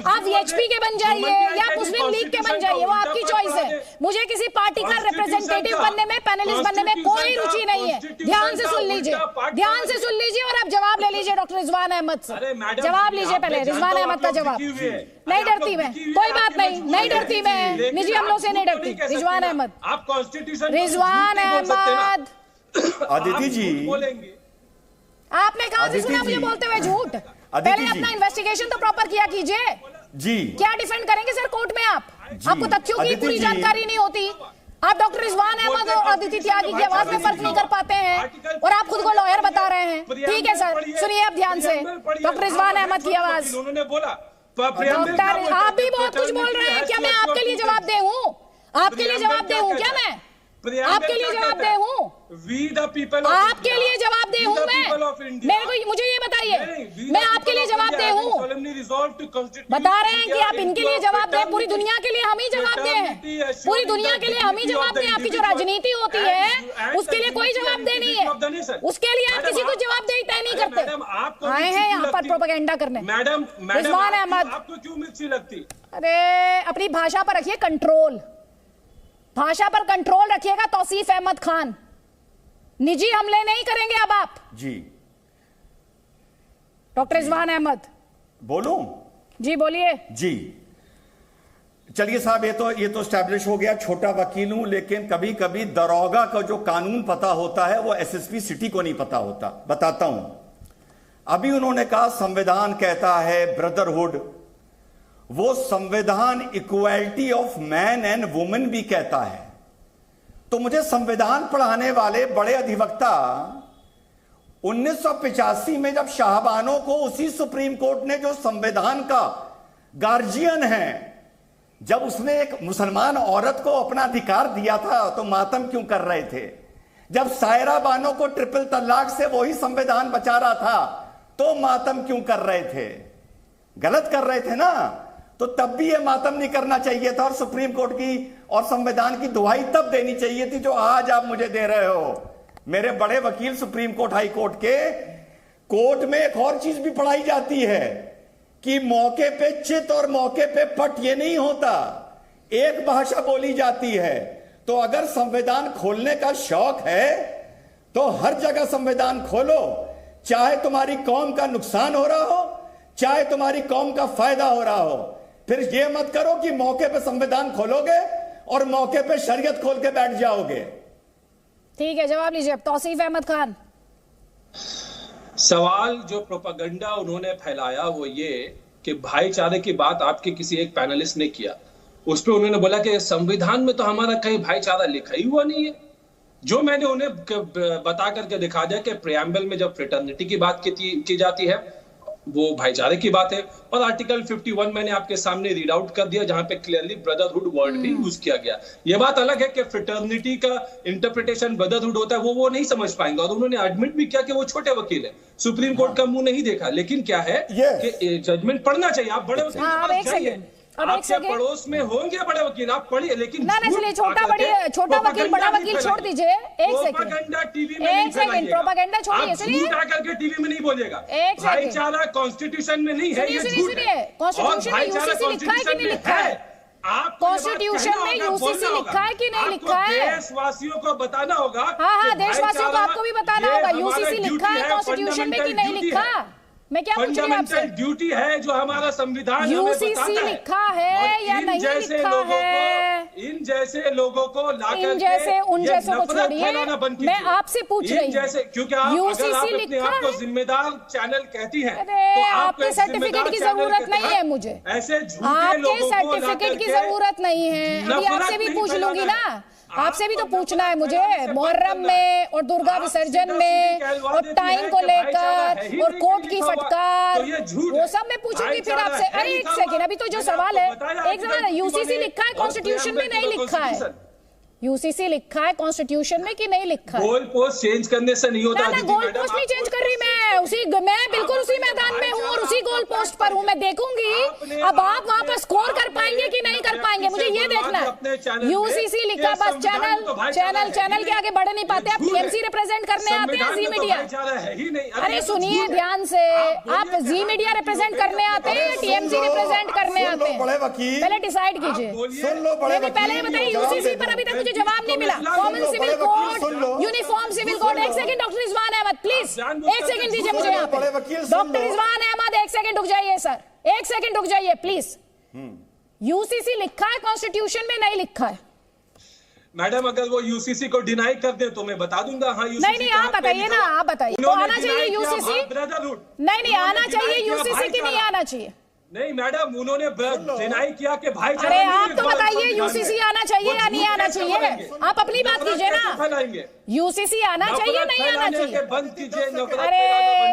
Speaker 1: आप वीएचपी के बन जाइए या मुस्लिम लीग के बन जाइए, वो आपकी चॉइस है। मुझे किसी पार्टी का रिप्रेजेंटेटिव बनने में, पैनलिस्ट बनने में कोई रुचि नहीं है। ध्यान से सुन लीजिए, ध्यान से सुन लीजिए और आप जवाब ले लीजिए डॉक्टर रिजवान अहमद से। जवाब लीजिए पहले रिजवान अहमद का जवाब। नहीं डरती मैं, कोई बात नहीं डरती मैं, निजी हमलों से नहीं डरती। रिजवान अहमद,
Speaker 8: आप कॉन्स्टिट्यूशन,
Speaker 1: रिजवान अहमद,
Speaker 6: अदिति जी
Speaker 1: आपने कहा से सुना मुझे बोलते हुए झूठ? पहले अपना इन्वेस्टिगेशन तो प्रॉपर किया कीजिए
Speaker 6: जी।
Speaker 1: क्या डिफेंड करेंगे सर कोर्ट में? आपको तथ्यों की पूरी जानकारी नहीं होती। आप डॉक्टर रिजवान अहमद और अदिति त्यागी की आवाज में फर्क नहीं कर पाते हैं और आप खुद को लॉयर बता रहे हैं। ठीक है सर, सुनिए आप ध्यान से डॉक्टर रिजवान अहमद की आवाज।
Speaker 8: उन्होंने बोला
Speaker 1: डॉक्टर आप भी बहुत कुछ बोल रहे हैं, क्या मैं आपके लिए जवाब दे हूँ? आपके लिए जवाब दे हूँ क्या? मैं आपके लिए जवाब दे हूँ? आपके लिए जवाब दे हूँ मैं? मेरे को मुझे ये बताइए, मैं आपके लिए जवाब दे हूँ? बता रहे हैं कि आप इनके लिए जवाब दें, पूरी दुनिया के लिए हम ही जवाब दें, पूरी दुनिया के लिए हम ही जवाब दें। आपकी जो राजनीति होती है उसके लिए कोई जवाब दे नहीं है, उसके लिए आप किसी को जवाब दे तय नहीं करते। आए हैं यहाँ पर प्रोपेगेंडा करने।
Speaker 8: मैडम
Speaker 1: रिजवान अहमद,
Speaker 8: आपको क्यों मिर्ची लगती?
Speaker 1: अरे अपनी भाषा पर रखिए कंट्रोल, भाषा पर कंट्रोल रखिएगा तौसीफ अहमद खान। निजी हमले नहीं करेंगे अब आप
Speaker 6: जी।
Speaker 1: डॉक्टर रिजवान अहमद
Speaker 6: बोलूं?
Speaker 1: जी बोलिए
Speaker 6: जी। चलिए साहब, ये तो एस्टैब्लिश हो गया छोटा वकील हूं, लेकिन कभी कभी दरोगा का जो कानून पता होता है वो एसएसपी सिटी को नहीं पता होता। बताता हूं। अभी उन्होंने कहा संविधान कहता है ब्रदरहुड, वो संविधान equality of man and women भी कहता है। तो मुझे संविधान पढ़ाने वाले बड़े अधिवक्ता 1985 में जब शाहबानो को उसी सुप्रीम कोर्ट ने जो संविधान का गार्जियन है, जब उसने एक मुसलमान औरत को अपना अधिकार दिया था तो मातम क्यों कर रहे थे? जब सायरा बानो को ट्रिपल तलाक से वही संविधान बचा रहा था तो मातम क्यों कर रहे थे? गलत कर रहे थे ना, तो तब भी ये मातम नहीं करना चाहिए था और सुप्रीम कोर्ट की और संविधान की दुहाई तब देनी चाहिए थी जो आज आप मुझे दे रहे हो। मेरे बड़े वकील सुप्रीम कोर्ट, हाई कोर्ट के, कोर्ट में एक और चीज भी पढ़ाई जाती है कि मौके पे चित और मौके पे पट ये नहीं होता, एक भाषा बोली जाती है। तो अगर संविधान खोलने का शौक है तो हर जगह संविधान खोलो, चाहे तुम्हारी कौम का नुकसान हो रहा हो, चाहे तुम्हारी कौम का फायदा हो रहा हो। फिर ये मत करो कि मौके पे संविधान खोलोगे और मौके पे शरीयत खोल के बैठ जाओगे।
Speaker 1: ठीक है, जवाब लीजिए तौसीफ अहमद खान।
Speaker 8: सवाल जो प्रोपेगेंडा उन्होंने फैलाया वो ये कि भाईचारे की बात आपके किसी एक पैनलिस्ट ने किया, उस पर उन्होंने बोला कि संविधान में तो हमारा कहीं भाईचारा लिखा ही हुआ नहीं है। जो मैंने उन्हें बता करके दिखा दिया कि प्रियम्बल में जब फ्रेटर्निटी की बात की जाती है, वो भाईचारे की बात है। और आर्टिकल 51 मैंने आपके सामने रीड आउट कर दिया, जहां पे क्लियरली ब्रदरहुड वर्ड भी यूज किया गया। ये बात अलग है कि फ्रेटर्निटी का इंटरप्रिटेशन ब्रदरहुड होता है, वो नहीं समझ पाएंगे। और उन्होंने एडमिट भी किया कि वो छोटे वकील है, सुप्रीम कोर्ट का मुंह नहीं देखा। लेकिन क्या है कि जजमेंट पढ़ना चाहिए। आप बड़े वकील के पास जाइए, आपके पड़ोस में होंगे बड़े वकील, आप पढ़िए। लेकिन
Speaker 1: छोटा वकील बड़ा वकील छोड़ दीजिए। एक सेकंड
Speaker 8: टीवी में नहीं फैलाइएगा,
Speaker 1: प्रोपेगेंडा छोड़िए, सुनिए।
Speaker 8: झूठ आकर के टीवी में नहीं बोलिएगा। भाईचारा कॉन्स्टिट्यूशन में नहीं है, ये झूठ है।
Speaker 1: कॉन्स्टिट्यूशन में यूसीसी लिखा है कि नहीं लिखा है? कॉन्स्टिट्यूशन में यूसीसी लिखा है कि नहीं लिखा है?
Speaker 8: देशवासियों को बताना होगा।
Speaker 1: हाँ, देशवासियों को आपको भी बताना होगा। यूसीसी लिखा है कॉन्स्टिट्यूशन में कि नहीं लिखा? मैं क्या पूछ रही हूँ आपसे?
Speaker 8: ड्यूटी है जो हमारा संविधान
Speaker 1: यूसीसी लिखा है या नहीं लिखा है?
Speaker 8: इन जैसे लोगों को लाकर
Speaker 1: उन जैसों को छोड़िए, मैं आपसे पूछ रही हूँ।
Speaker 8: क्योंकि आप
Speaker 1: यूसीसी
Speaker 8: अपने आप को जिम्मेदार चैनल कहती हैं,
Speaker 1: तो आपके सर्टिफिकेट की जरूरत नहीं है मुझे।
Speaker 8: ऐसे
Speaker 1: आपके सर्टिफिकेट की जरूरत नहीं है। अभी आपसे भी पूछ लूंगी ना, आपसे भी तो पूछना है मुझे। मुहर्रम में और दुर्गा विसर्जन में और टाइम को लेकर और कोर्ट की फटकार, वो सब मैं पूछूंगी फिर आपसे। अरे एक सेकेंड, अभी तो जो सवाल है, एक सवाल है, यूसीसी लिखा है कॉन्स्टिट्यूशन में नहीं लिखा है? यूसीसी लिखा है कॉन्स्टिट्यूशन में कि नहीं लिखा है?
Speaker 8: गोल पोस्ट चेंज करने से नहीं होता।
Speaker 1: ना गोल पोस्ट नहीं चेंज कर रही मैं बिल्कुल उसी मैदान में हूँ और उसी गोल पोस्ट पर हूँ। मैं देखूंगी अब आप वहाँ पर स्कोर कर पाएंगे कि नहीं कर पाएंगे, मुझे ये देखना है। यूसीसी लिखा, बस चैनल के आगे बढ़ नहीं पाते आप। टीएमसी रिप्रेजेंट करने आते हैं, जी मीडिया। अरे सुनिए ध्यान से, आप जी मीडिया रिप्रेजेंट करने आते हैं या टीएमसी रिप्रेजेंट करने आते हैं? पहले डिसाइड कीजिए। पहले बताइए, यूसीसी पर अभी तक मुझे जवाब नहीं मिला। Common civil code, uniform civil code. एक second doctor Rizwan Ahmad, please एक सेकंड दीजिए मुझे यहाँ पे। डॉक्टर रिजवान अहमद एक सेकंड रुक जाइए सर, एक सेकंड रुक जाइए प्लीज। यूसीसी लिखा है कॉन्स्टिट्यूशन में नहीं लिखा है?
Speaker 8: मैडम अगर वो यूसीसी को डिनाई कर दे तो मैं बता दूंगा। हाँ,
Speaker 1: नहीं आप बताइए ना, आप बताइए। तो आना चाहिए यूसीसी? नहीं आना चाहिए यूसीसी की नहीं आना चाहिए?
Speaker 8: नहीं मैडम, उन्होंने डिनाई किया कि भाई।
Speaker 1: अरे आप तो बताइए यूसीसी आना चाहिए या नहीं आना चाहिए? आप अपनी बात कीजिए ना। यूसीसी आना चाहिए नहीं आना चाहिए?
Speaker 8: बंद कीजिए।
Speaker 1: अरे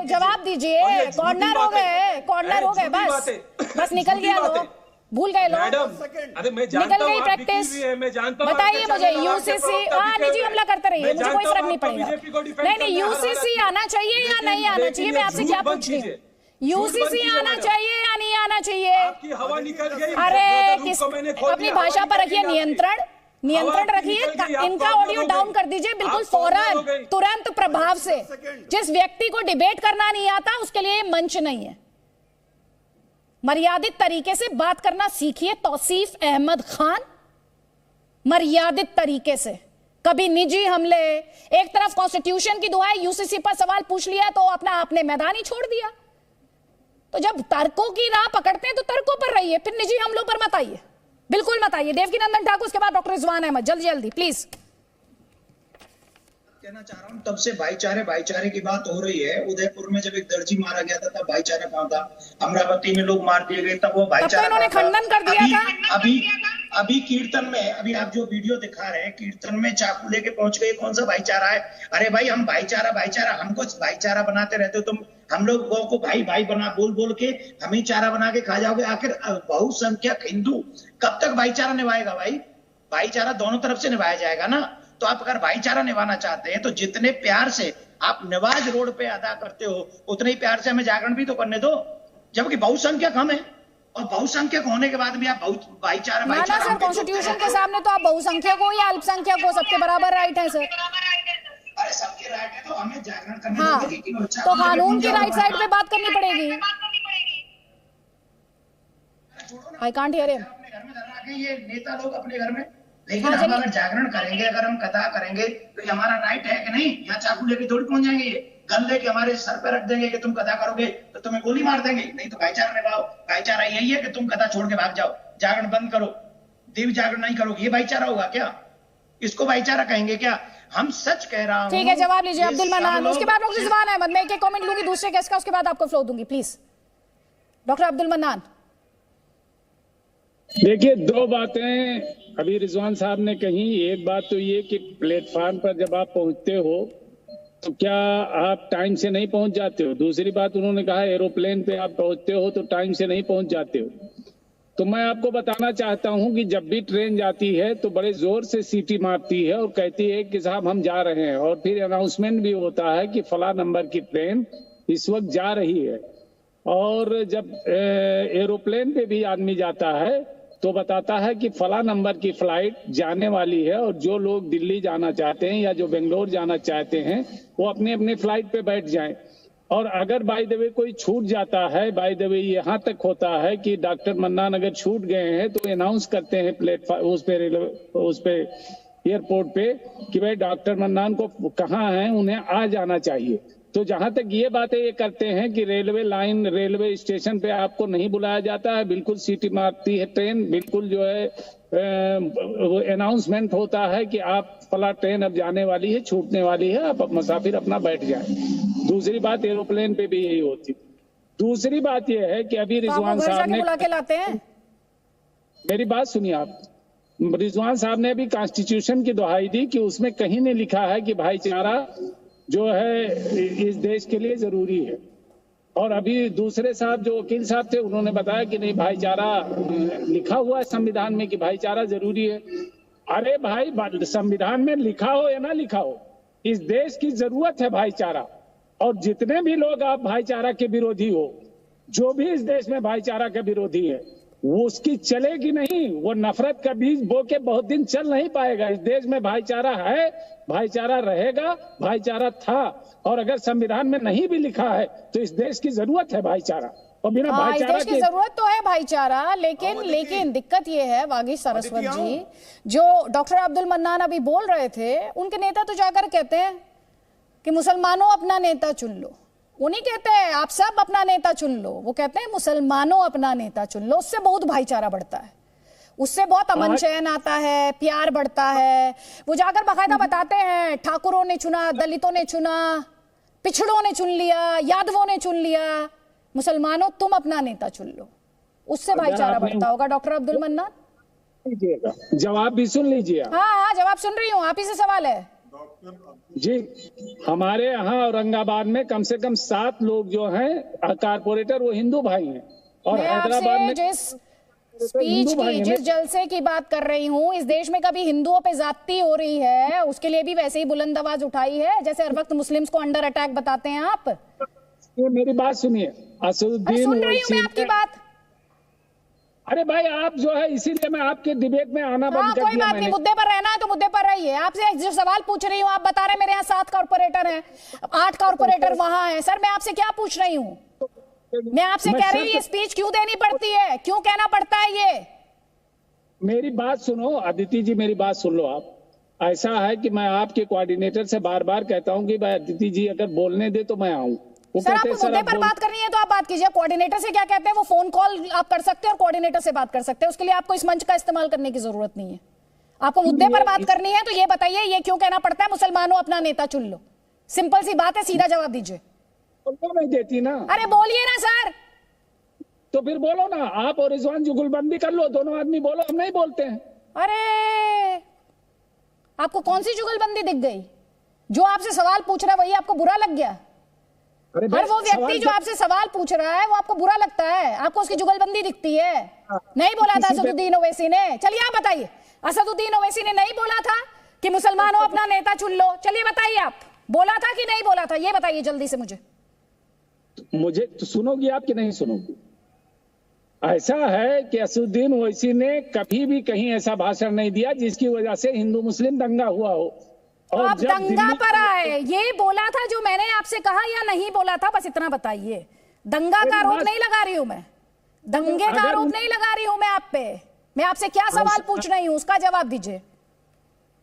Speaker 1: जवाब दीजिए। कॉर्नर हो गए बस निकल गया लोग, भूल गए लोग।
Speaker 8: अरे मैं
Speaker 1: निकल गई प्रैक्टिस। बताइए मुझे यूसीसी। नहीं जी, हमला करते रहिए, मुझे कोई फर्क नहीं पड़ेगा। नहीं यूसीसी आना चाहिए या नहीं आना चाहिए? मैं आपसे क्या पूछ रही हूँ? यूसीसी आना चाहिए या नहीं आना चाहिए?
Speaker 8: आपकी हवा निकल गई।
Speaker 1: अरे अपनी भाषा पर रखिए नियंत्रण रखिए। इनका ऑडियो डाउन कर दीजिए बिल्कुल फौरन, तुरंत प्रभाव से। जिस व्यक्ति को डिबेट करना नहीं आता उसके लिए मंच नहीं है। मर्यादित तरीके से बात करना सीखिए तौसीफ अहमद खान, मर्यादित तरीके से। कभी निजी हमले, एक तरफ कॉन्स्टिट्यूशन की दुहाई, यूसीसी पर सवाल पूछ लिया तो आपने मैदान ही छोड़ दिया। तो जब तर्कों की राह पकड़ते हैं तो तर्कों पर रहिए, फिर निजी हमलों पर मत आइए, बिल्कुल मत आइए। देवकीनंदन ठाकुर, उसके बाद डॉक्टर रिजवान अहमद, जल्दी प्लीज।
Speaker 7: कहना चाह रहा हूँ, तब से भाईचारे की बात हो रही है। उदयपुर में जब एक दर्जी मारा गया था तब भाईचारा कहाँ था? अमरावती में लोग मार दिए गए तब वो भाईचारा।
Speaker 1: इन्होंने खंडन कर दिया था।
Speaker 7: अभी कीर्तन में, अभी आप जो वीडियो दिखा रहे हैं, कीर्तन में चाकू लेके पहुंच गए, कौन सा भाईचारा है? अरे भाई हम भाईचारा हमको भाईचारा बनाते रहते हो तुम। हम लोगों को भाई बना बोल के हम ही चारा बना के खा जाओगे। आखिर बहुसंख्यक हिंदू कब तक भाईचारा निभाएगा भाई? भाईचारा दोनों तरफ से निभाया जाएगा ना। तो आप अगर भाईचारा निभाना चाहते हैं तो जितने प्यार से आप नवाज रोड पे अदा करते हो उतने ही प्यार से हमें जागरण भी तो करने दो, जबकि बहुसंख्यक हम हैं। और बहुसंख्यक होने के बाद भी आप भाईचारा
Speaker 1: सर, कॉन्स्टिट्यूशन के सामने तो आप बहुसंख्यक हो या अल्पसंख्यक हो, सबके बराबर राइट है सर।
Speaker 7: अरे सबके राइट है तो हमें जागरण करने
Speaker 1: हाँ, तो कानून की राइट साइड पे बात करनी पड़ेगी। I can't hear him.
Speaker 7: अपने घर में धरना के ये नेता लोग अपने घर में, लेकिन हम अगर जागरण करेंगे, अगर हम कथा करेंगे तो ये हमारा राइट है कि नहीं? यहाँ चाकू लेके थोड़ी पहुंच जाएंगे, ये गन लेके हमारे सर पे रख देंगे कि तुम कथा करोगे तो तुम्हें गोली मार देंगे। नहीं तो भाईचारा निभाओ। भाईचारा यही है कि तुम कथा छोड़ के भाग जाओ, जागरण बंद करो, देव जागरण नहीं करोगे, ये भाईचारा होगा क्या? इसको भाईचारा कहेंगे क्या? हम सच कह रहा हूं।
Speaker 1: ठीक है, जवाब लीजिए अब्दुल मन्नान, उसके बाद डॉक्टर रिजवान अहमद। मैं एक कमेंट लूंगी दूसरे केस का, उसके बाद आपको फ्लो दूंगी प्लीज। Doctor Abdul mannan.
Speaker 10: देखिए, दो बातें अभी रिजवान साहब ने कही। एक बात तो ये कि प्लेटफॉर्म पर जब आप पहुंचते हो तो क्या आप टाइम से नहीं पहुंच जाते हो? दूसरी बात उन्होंने कहा एरोप्लेन पे आप पहुंचते हो तो टाइम से नहीं पहुंच जाते हो। तो मैं आपको बताना चाहता हूं कि जब भी ट्रेन जाती है तो बड़े जोर से सीटी मारती है और कहती है कि साहब हम जा रहे हैं, और फिर अनाउंसमेंट भी होता है कि फला नंबर की ट्रेन इस वक्त जा रही है। और जब एरोप्लेन पे भी आदमी जाता है तो बताता है कि फला नंबर की फ्लाइट जाने वाली है, और जो लोग दिल्ली जाना चाहते हैं या जो बेंगलोर जाना चाहते हैं वो अपने अपने फ्लाइट पे बैठ जाएं। और अगर बाय द वे कोई छूट जाता है, बाय द वे यहाँ तक होता है कि डॉक्टर मन्नान अगर छूट गए हैं तो अनाउंस करते हैं प्लेटफॉर्म उस पे एयरपोर्ट पे कि भाई डॉक्टर मन्नान को कहाँ है, उन्हें आ जाना चाहिए। तो जहां तक ये बातें ये करते हैं कि रेलवे लाइन रेलवे स्टेशन पे आपको नहीं बुलाया जाता है, बिल्कुल सीटी मारती है ट्रेन, बिल्कुल जो है अनाउंसमेंट होता है कि आप फला ट्रेन अब जाने वाली है, छूटने वाली है, आप मुसाफिर अपना बैठ जाए। दूसरी बात एरोप्लेन पे भी यही होती। दूसरी बात यह है कि अभी रिजवान साहब ने
Speaker 1: बुला के लाते हैं।
Speaker 10: मेरी बात सुनिए आप, रिजवान साहब ने अभी कॉन्स्टिट्यूशन की दुहाई दी कि उसमें कहीं नहीं लिखा है कि भाईचारा जो है इस देश के लिए जरूरी है। और अभी दूसरे साहब जो वकील साहब थे उन्होंने बताया कि नहीं, भाईचारा लिखा हुआ है संविधान में कि भाईचारा जरूरी है। अरे भाई, संविधान में लिखा हो या ना लिखा हो, इस देश की जरूरत है भाईचारा। और जितने भी लोग आप भाईचारा के विरोधी हो, जो भी इस देश में भाईचारा के विरोधी है, वो उसकी चलेगी नहीं, वो नफरत का बीज बो के बहुत दिन चल नहीं पाएगा। इस देश में भाईचारा है, भाईचारा रहेगा, भाईचारा था। और अगर संविधान में नहीं भी लिखा है तो इस देश की जरूरत है भाईचारा, और बिना भाईचारा
Speaker 1: इस देश की जरूरत तो है भाईचारा। लेकिन दिक्कत ये है वागीश सारस्वत जी, जो डॉक्टर अब्दुल मन्नान अभी बोल रहे थे, उनके नेता तो जाकर कहते हैं कि मुसलमानों अपना नेता चुन लो। वो नहीं कहते हैं आप सब अपना नेता चुन लो, वो कहते हैं मुसलमानों अपना नेता चुन लो। उससे बहुत भाईचारा बढ़ता है, उससे बहुत अमन चैन आता है, प्यार बढ़ता है। वो जाकर बाकायदा बताते हैं ठाकुरों ने चुना, दलितों ने चुना, पिछड़ों ने चुन लिया, यादवों ने चुन लिया, मुसलमानों तुम अपना नेता चुन लो। उससे भाईचारा बढ़ता होगा। डॉक्टर अब्दुल मन्नान
Speaker 10: जवाब भी सुन लीजिए।
Speaker 1: हाँ, जवाब सुन रही हूँ, आप ही से सवाल है
Speaker 10: जी। हमारे यहाँ औरंगाबाद में कम से कम 7 लोग जो हैं कारपोरेटर, वो हिंदू भाई हैं। और हैदराबाद में
Speaker 1: जिस स्पीच की, जिस जलसे की बात कर रही हूँ, इस देश में कभी हिंदुओं पे ज्यादती हो रही है, उसके लिए भी वैसे ही बुलंद आवाज उठाई है जैसे हर वक्त मुस्लिम्स को अंडर अटैक बताते हैं आप।
Speaker 10: मेरी बात सुनिए, असदुद्दीन
Speaker 1: सुन रही हूँ मैं आपकी बात।
Speaker 10: अरे भाई, आप जो है इसीलिए मैं आपके डिबेट में आना बंद कर दिया।
Speaker 1: कोई बात नहीं, मुद्दे पर रहना है तो मुद्दे पर रहिए। आपसे जो सवाल पूछ रही हूँ, आप बता रहे मेरे यहाँ 7 कॉर्पोरेटर हैं, 8 कॉर्पोरेटर वहां हैं। सर मैं आपसे क्या पूछ रही हूँ? मैं आपसे कह रही हूँ ये स्पीच क्यों देनी पड़ती है, क्यों कहना पड़ता है ये?
Speaker 10: मेरी बात सुनो अदिति जी, मेरी बात सुन लो आप। ऐसा है कि मैं आपके कोऑर्डिनेटर से बार बार कहता हूँ कि भाई अदिति जी अगर बोलने दे तो मैं आऊँ।
Speaker 1: सर आपको मुद्दे पर बात करनी है तो आप बात कीजिए। कोऑर्डिनेटर से क्या कहते हैं, वो फोन कॉल आप कर सकते हैं और कोऑर्डिनेटर से बात कर सकते हैं। उसके लिए आपको इस मंच का इस्तेमाल करने की जरूरत नहीं है। आपको मुद्दे पर बात करनी है तो ये बताइए, ये क्यों कहना पड़ता है मुसलमानों अपना नेता चुन लो? सिंपल सी बात है, सीधा जवाब दीजिए।
Speaker 10: नहीं देती ना।
Speaker 1: अरे बोलिए ना सर।
Speaker 10: तो फिर बोलो ना, आप और रिजवान जुगलबंदी कर लो, दोनों आदमी बोलो, हम नहीं बोलते हैं।
Speaker 1: अरे आपको कौन सी जुगलबंदी दिख गई? जो आपसे सवाल पूछ रहा है वही आपको बुरा लग गया? और वो व्यक्ति जो आपसे सवाल पूछ रहा है वो आपको बुरा लगता है, आपको उसकी जुगलबंदी दिखती है? नहीं बोला था असदुद्दीन ओवैसी ने? चलिए आप बताइए, असदुद्दीन ओवैसी ने नहीं बोला था कि मुसलमानों अपना नेता चुन लो? चलिए बताइए, आप बोला था कि नहीं बोला था, ये बताइए जल्दी से मुझे
Speaker 10: तो सुनोगी आप कि नहीं सुनोगी? ऐसा है कि असदुद्दीन ओवैसी ने कभी भी कहीं ऐसा भाषण नहीं दिया जिसकी वजह से हिंदू मुस्लिम दंगा हुआ हो।
Speaker 1: और आप दंगा पर आए, ये बोला था जो मैंने आपसे कहा या नहीं बोला था, बस इतना बताइए। दंगा का आरोप नहीं लगा रही हूं मैं, दंगे का आरोप नहीं लगा रही हूं मैं आप पे। मैं आपसे क्या सवाल पूछ रही हूं उसका जवाब दीजिए।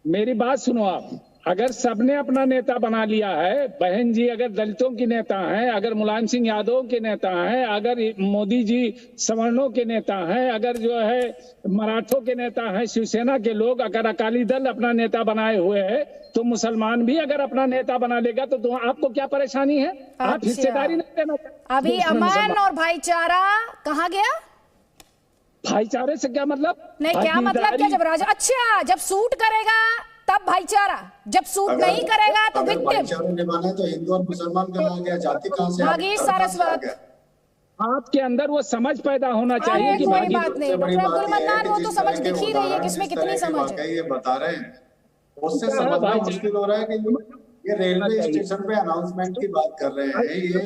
Speaker 10: मेरी बात सुनो आप, अगर सबने अपना नेता बना लिया है, बहन जी अगर दलितों की नेता हैं, अगर मुलायम सिंह यादव के नेता हैं, अगर मोदी जी सवर्णों के नेता हैं, अगर जो है मराठों के नेता हैं, शिवसेना के लोग, अगर अकाली दल अपना नेता बनाए हुए है, तो मुसलमान भी अगर अपना नेता बना लेगा तो आपको क्या परेशानी है? आप हिस्सेदारी नहीं देना।
Speaker 1: अभी अमन और भाईचारा कहाँ गया?
Speaker 10: भाईचारे से क्या मतलब?
Speaker 1: नहीं क्या मतलब क्या? जब राजा अच्छा जब सूट करेगा तब भाईचारा, जब सूट नहीं करेगा तो विक्टिम।
Speaker 9: भाईचारा निभाना है तो हिंदू और मुसलमान का आ गया, जाति कहां से आ गई?
Speaker 1: सारस्वत,
Speaker 10: आपके अंदर वो समझ पैदा होना चाहिए कि
Speaker 1: कोई बात नहीं डॉक्टर अब्दुल मन्नान, वो तो समझ दिख ही रही है किसमें कितनी समझ है।
Speaker 9: ये बता रहे हैं, उससे समझना मुश्किल हो रहा है कि ये रेलवे स्टेशन पे अनाउंसमेंट की बात कर रहे हैं, ये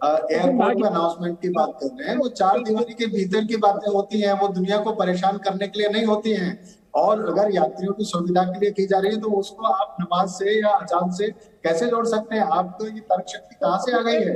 Speaker 9: एयरपोर्ट पे अनाउंसमेंट की बात कर रहे हैं। वो चार दीवारी के भीतर की बातें होती हैं, वो दुनिया को परेशान करने के लिए नहीं होती हैं। और अगर यात्रियों की सुविधा के लिए की जा रही है तो उसको आप नमाज से या अजान से कैसे जोड़ सकते हैं? आपको ये तर्क शक्ति कहाँ से आ गई है?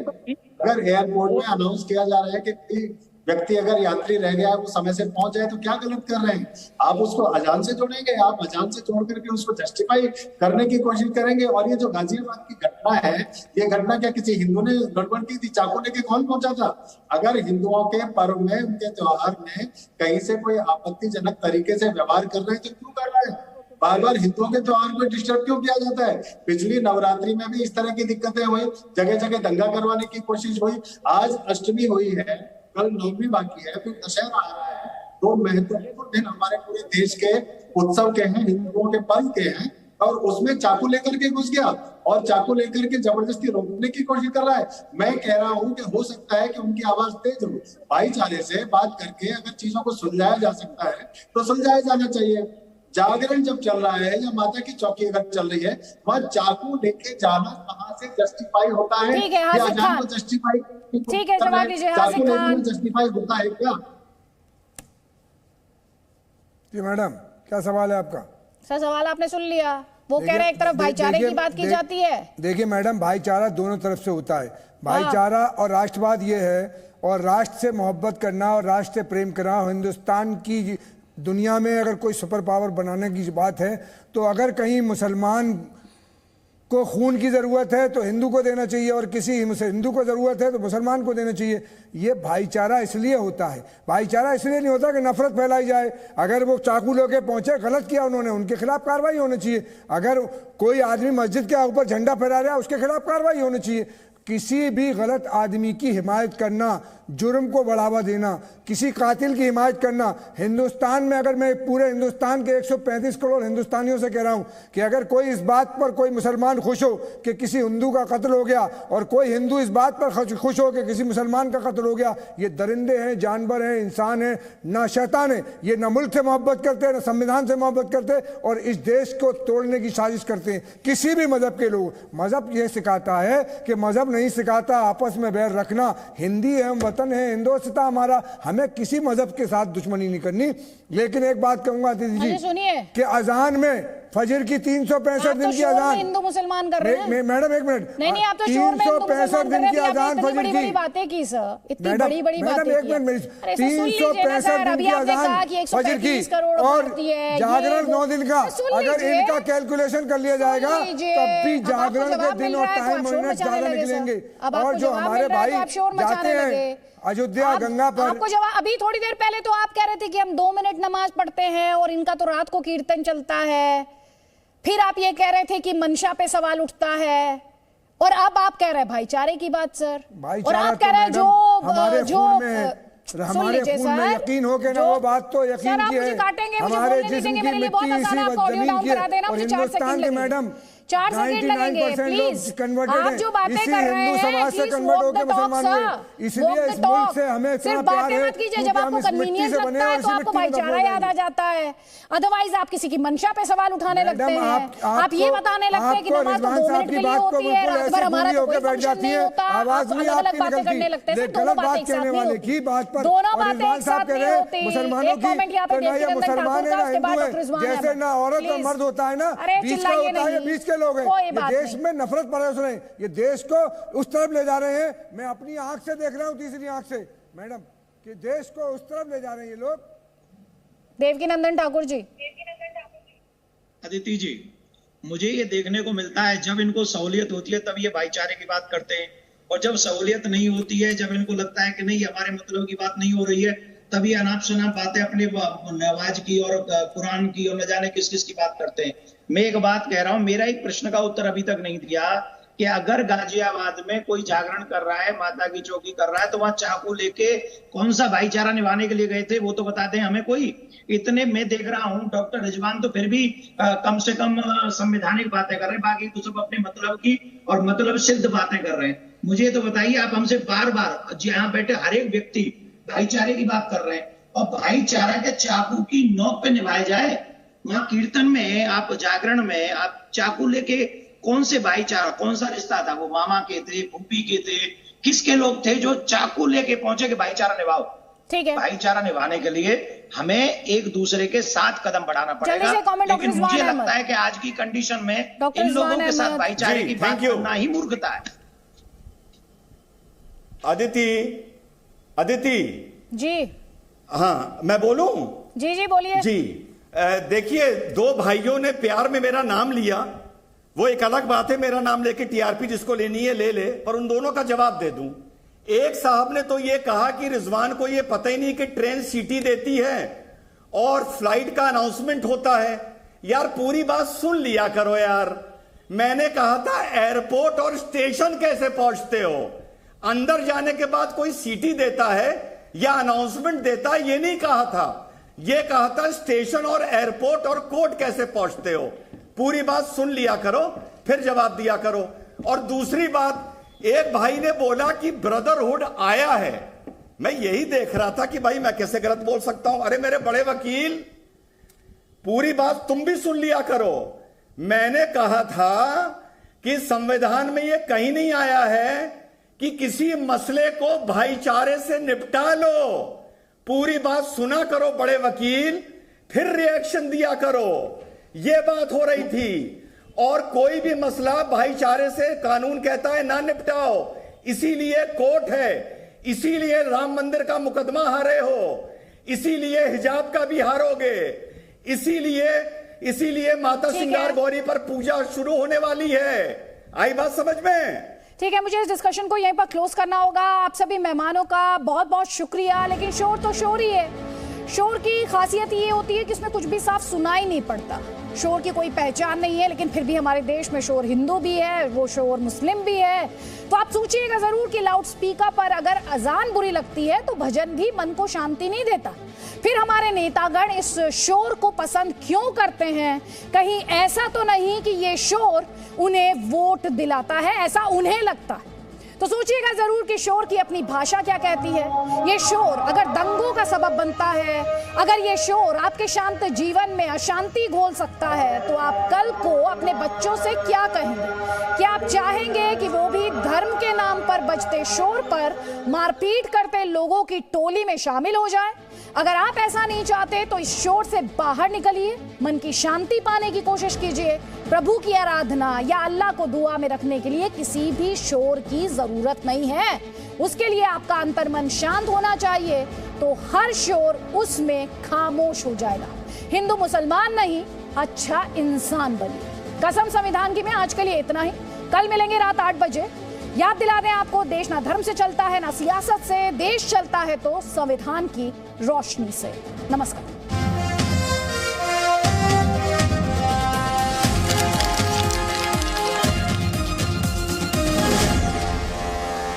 Speaker 9: अगर एयरपोर्ट में अनाउंस किया जा रहा है कि व्यक्ति अगर यात्री रह गया है वो समय से पहुंच जाए तो क्या गलत कर रहे हैं? आप उसको अजान से जोड़ेंगे, आप अजान से जोड़ करके उसको जस्टिफाई करने की कोशिश करेंगे। और ये जो गाजियाबाद की घटना है, ये घटना क्या किसी हिंदू ने गड़बड़ की थी? चाकू लेके कौन पहुंचा था? अगर हिंदुओं के पर्व में, उनके त्योहार में कहीं से कोई आपत्तिजनक तरीके से व्यवहार कर रहे हैं तो क्यों कर रहे हैं? बार बार हिंदुओं के त्योहार को डिस्टर्ब क्यों किया जाता है? पिछली नवरात्रि में भी इस तरह की दिक्कतें हुई, जगह जगह दंगा करवाने की कोशिश हुई। आज अष्टमी हुई है, कल नवमी बाकी है, फिर दशहरा आ रहा है। दो महत्वपूर्ण दिन हमारे पूरे देश के उत्सव के हैं, हिंदुओं के पर्व के हैं, और उसमें चाकू लेकर के घुस गया और चाकू लेकर के जबरदस्ती रोकने की कोशिश कर रहा है। मैं कह रहा हूं कि हो सकता है कि उनकी आवाज तेज हो, भाईचारे से बात करके अगर चीजों को सुलझाया जा सकता है तो सुलझाया जाना चाहिए। जागरण जब चल रहा है या माता की चौकी अगर चल रही है, वहाँ चाकू लेके जाना कहाँ से जस्टिफाई होता है?
Speaker 1: ठीक है, हासिफ खान,
Speaker 9: जस्टिफाई
Speaker 1: ठीक है, जवाब दीजिए हासिफ खान।
Speaker 9: जस्टिफाई होता है क्या?
Speaker 11: जी मैडम, क्या सवाल है आपका?
Speaker 1: सर सवाल आपने सुन लिया, वो कह रहे हैं एक तरफ भाईचारे की बात की जाती है।
Speaker 11: देखिए मैडम, भाईचारा दोनों तरफ से होता है। भाईचारा और राष्ट्रवाद ये है, और राष्ट्र से मोहब्बत करना और राष्ट्र से प्रेम करना। हिंदुस्तान की दुनिया में अगर कोई सुपर पावर बनाने की बात है तो अगर कहीं मुसलमान को खून की ज़रूरत है तो हिंदू को देना चाहिए, और किसी हिंदू को ज़रूरत है तो मुसलमान को देना चाहिए। ये भाईचारा इसलिए होता है, भाईचारा इसलिए नहीं होता कि नफरत फैलाई जाए। अगर वो चाकू लेके पहुंचे, गलत किया उन्होंने, उनके खिलाफ कार्रवाई होनी चाहिए। अगर कोई आदमी मस्जिद के ऊपर झंडा फहरा रहा है, उसके खिलाफ कार्रवाई होनी चाहिए। किसी भी गलत आदमी की हिमायत करना, जुर्म को बढ़ावा देना, किसी कातिल की हिमायत करना, हिंदुस्तान में अगर मैं पूरे हिंदुस्तान के 135 करोड़ हिंदुस्तानियों से कह रहा हूं कि अगर कोई इस बात पर, कोई मुसलमान खुश हो कि किसी हिंदू का कत्ल हो गया और कोई हिंदू इस बात पर खुश हो कि किसी मुसलमान का कत्ल हो गया, ये दरिंदे हैं, जानवर हैं, इंसान हैं, ना शैतान है। ये ना मुल्क से मोहब्बत करते हैं, ना संविधान से मोहब्बत करते हैं, और इस देश को तोड़ने की साजिश करते हैं किसी भी मजहब के लोग। मजहब ये सिखाता है कि मजहब नहीं सिखाता आपस में बैर रखना। हिंदी है, हम वतन है, हिंदुस्तान हमारा, हमें किसी मजहब के साथ दुश्मनी नहीं करनी। लेकिन एक बात कहूंगा दीदी जी,
Speaker 1: सुनिए
Speaker 11: कि अजान में फजर की 365 दिन की अजान,
Speaker 1: हिंदू मुसलमान कर रहे हैं।
Speaker 11: मैडम एक मिनट,
Speaker 1: नहीं आप तो 365
Speaker 11: दिन की अजान फजर की,
Speaker 1: बड़ी बातें की सर, इतनी बड़ी बड़ी बातें
Speaker 11: की। 365 दिन की अजान फजर की, और जागरण 9 दिन का। अगर इनका कैलकुलेशन कर लिया जाएगा तब भी जागरण के दिन और टाइम मिनट ज्यादा निकलेंगे। और जो हमारे भाई जाते हैं अयोध्या गंगा पर,
Speaker 1: आपको जवाब, अभी थोड़ी देर पहले तो आप कह रहे थे कि हम 2 मिनट नमाज पढ़ते हैं और इनका तो रात को कीर्तन चलता है। फिर आप ये कह रहे थे कि मंशा पे सवाल उठता है, और अब आप कह रहे हैं भाईचारे की बात सर। और आप कह रहे हैं जो
Speaker 11: हमारे खून में यकीन हो के ना, वो बात तो यकीन की है। हमारे जिस्म की मिट्टी इसी जमीन की है, और हिंदुस्तान के मैडम
Speaker 1: 4 सेकंड लगेंगे प्लीज। आप जो बातें कर रहे हैं,
Speaker 11: समाज से कन्वर्ट होकर मुसलमान हुए, इसलिए इस मुल्क से हमें
Speaker 1: सिर्फ बातें मत कीजिए। जब आपको कन्वीनियंस लगता है तो आपको भाईचारा याद आ जाता है, अदरवाइज आप किसी की मंशा पे सवाल उठाने लगते हैं। आप ये बताने लगते हैं कि नमाज तो 2 मिनट के लिए होती है, रात भर हमारा तो कोई फंक्शन नहीं होता, आप अलग-अलग बातें करने लगते हैं। दोनों बातें एक साथ नहीं होती, दोनों बातें एक साथ नहीं होती। एक कमेंट यहाँ पे देखिए, उसके बाद
Speaker 11: जैसे ना औरत और मर्द होता है ना, बीच का होता है, बीच के लोग हैं। ये देश में नफरत परोस रहे हैं, ये देश को उस तरफ ले जा रहे हैं। मैं अपनी आंख से देख रहा हूं, तीसरी आंख से मैडम, कि देश को उस तरफ ले जा रहे हैं ये लोग।
Speaker 1: देवकीनंदन ठाकुर जी।
Speaker 7: अदिति जी, मुझे ये देखने को मिलता है जब इनको सहूलियत होती है तब ये भाईचारे की बात करते हैं, और जब सहूलियत नहीं होती है, जब इनको लगता है कि नहीं हमारे मतलब की बात नहीं हो रही है, तभी अनाप शनाप बातें अपने नवाज की और कुरान की और न जाने किस किस की बात करते हैं। मैं एक बात कह रहा हूं, मेरा एक प्रश्न का उत्तर अभी तक नहीं दिया कि अगर गाजियाबाद में कोई जागरण कर रहा है, माता की चौकी कर रहा है, तो वहां चाकू लेके कौन सा भाईचारा निभाने के लिए गए थे वो तो बता दें हमें कोई। इतने मैं देख रहा हूं डॉक्टर रिजवान तो फिर भी कम से कम संवैधानिक बातें कर रहे हैं, बाकी तो सब अपने मतलब की और मतलब सिद्ध बातें कर रहे हैं। मुझे तो बताइए, आप हमसे बार बार यहाँ बैठे हर एक व्यक्ति भाईचारे की बात कर रहे हैं, और भाईचारा के चाकू की नोक पे निभाया जाए। वहां कीर्तन में, आप जागरण में आप चाकू लेके कौन से भाईचारा, कौन सा रिश्ता था? वो मामा के थे, फूफी के थे, किसके लोग थे जो चाकू लेके पहुंचे कि भाईचारा निभाओ?
Speaker 1: ठीक है,
Speaker 7: भाईचारा निभाने के लिए हमें एक दूसरे के साथ कदम बढ़ाना पड़ेगा। लेकिन मुझे लगता है कि आज की कंडीशन में इन लोगों के साथ भाईचारे की बात करना ही मूर्खता है।
Speaker 6: अदिति
Speaker 1: जी,
Speaker 6: हाँ मैं बोलूं?
Speaker 1: जी जी बोलिए।
Speaker 6: जी देखिए, दो भाइयों ने प्यार में मेरा नाम लिया, वो एक अलग बात है, मेरा नाम लेके टीआरपी जिसको लेनी है ले ले, पर उन दोनों का जवाब दे दूं। एक साहब ने तो ये कहा कि रिजवान को ये पता ही नहीं कि ट्रेन सीटी देती है और फ्लाइट का अनाउंसमेंट होता है। यार पूरी बात सुन लिया करो यार। मैंने कहा था एयरपोर्ट और स्टेशन कैसे पहुंचते हो, अंदर जाने के बाद कोई सीटी देता है या अनाउंसमेंट देता है, ये नहीं कहा था। ये कहा था स्टेशन और एयरपोर्ट और कोर्ट कैसे पहुंचते हो। पूरी बात सुन लिया करो फिर जवाब दिया करो। और दूसरी बात, एक भाई ने बोला कि ब्रदरहुड आया है, मैं यही देख रहा था कि भाई मैं कैसे गलत बोल सकता हूं। अरे मेरे बड़े वकील, पूरी बात तुम भी सुन लिया करो। मैंने कहा था कि संविधान में यह कहीं नहीं आया है कि किसी मसले को भाईचारे से निपटा लो। पूरी बात सुना करो बड़े वकील, फिर रिएक्शन दिया करो। यह बात हो रही थी। और कोई भी मसला भाईचारे से कानून कहता है ना निपटाओ, इसीलिए कोर्ट है, इसीलिए राम मंदिर का मुकदमा हारे हो, इसीलिए हिजाब का भी हारोगे, इसीलिए माता सिंगार गौरी पर पूजा शुरू होने वाली है। आई बात समझ में?
Speaker 1: ठीक है, मुझे इस डिस्कशन को यहीं पर क्लोज करना होगा। आप सभी मेहमानों का बहुत बहुत शुक्रिया। लेकिन शोर तो शोर ही है। शोर की खासियत ये होती है कि इसमें कुछ भी साफ सुनाई नहीं पड़ता। शोर की कोई पहचान नहीं है, लेकिन फिर भी हमारे देश में शोर हिंदू भी है, वो शोर मुस्लिम भी है। तो आप सोचिएगा जरूर कि लाउड स्पीकर पर अगर अजान बुरी लगती है तो भजन भी मन को शांति नहीं देता। फिर हमारे नेतागण इस शोर को पसंद क्यों करते हैं? कहीं ऐसा तो नहीं कि ये शोर उन्हें वोट दिलाता है, ऐसा उन्हें लगता है? तो सोचिएगा जरूर कि शोर की अपनी भाषा क्या कहती है। ये शोर अगर दंगों का सबब बनता है, अगर ये शोर आपके शांत जीवन में अशांति घोल सकता है, तो आप कल को अपने बच्चों से क्या कहेंगे? क्या आप चाहेंगे कि वो भी धर्म के नाम पर बजते शोर पर मारपीट करते लोगों की टोली में शामिल हो जाए? अगर आप ऐसा नहीं चाहते तो इस शोर से बाहर निकलिए, मन की शांति पाने की कोशिश कीजिए। प्रभु की आराधना या अल्लाह को दुआ में रखने के लिए किसी भी शोर की जरूरत नहीं है। उसके लिए आपका अंतर्मन शांत होना चाहिए, तो हर शोर उसमें खामोश हो जाएगा। हिंदू मुसलमान नहीं, अच्छा इंसान बनिए। कसम संविधान की में आज के लिए इतना ही। कल मिलेंगे रात 8 बजे। याद दिला दें आपको, देश ना धर्म से चलता है ना सियासत से, देश चलता है तो संविधान की रोशनी से। नमस्कार।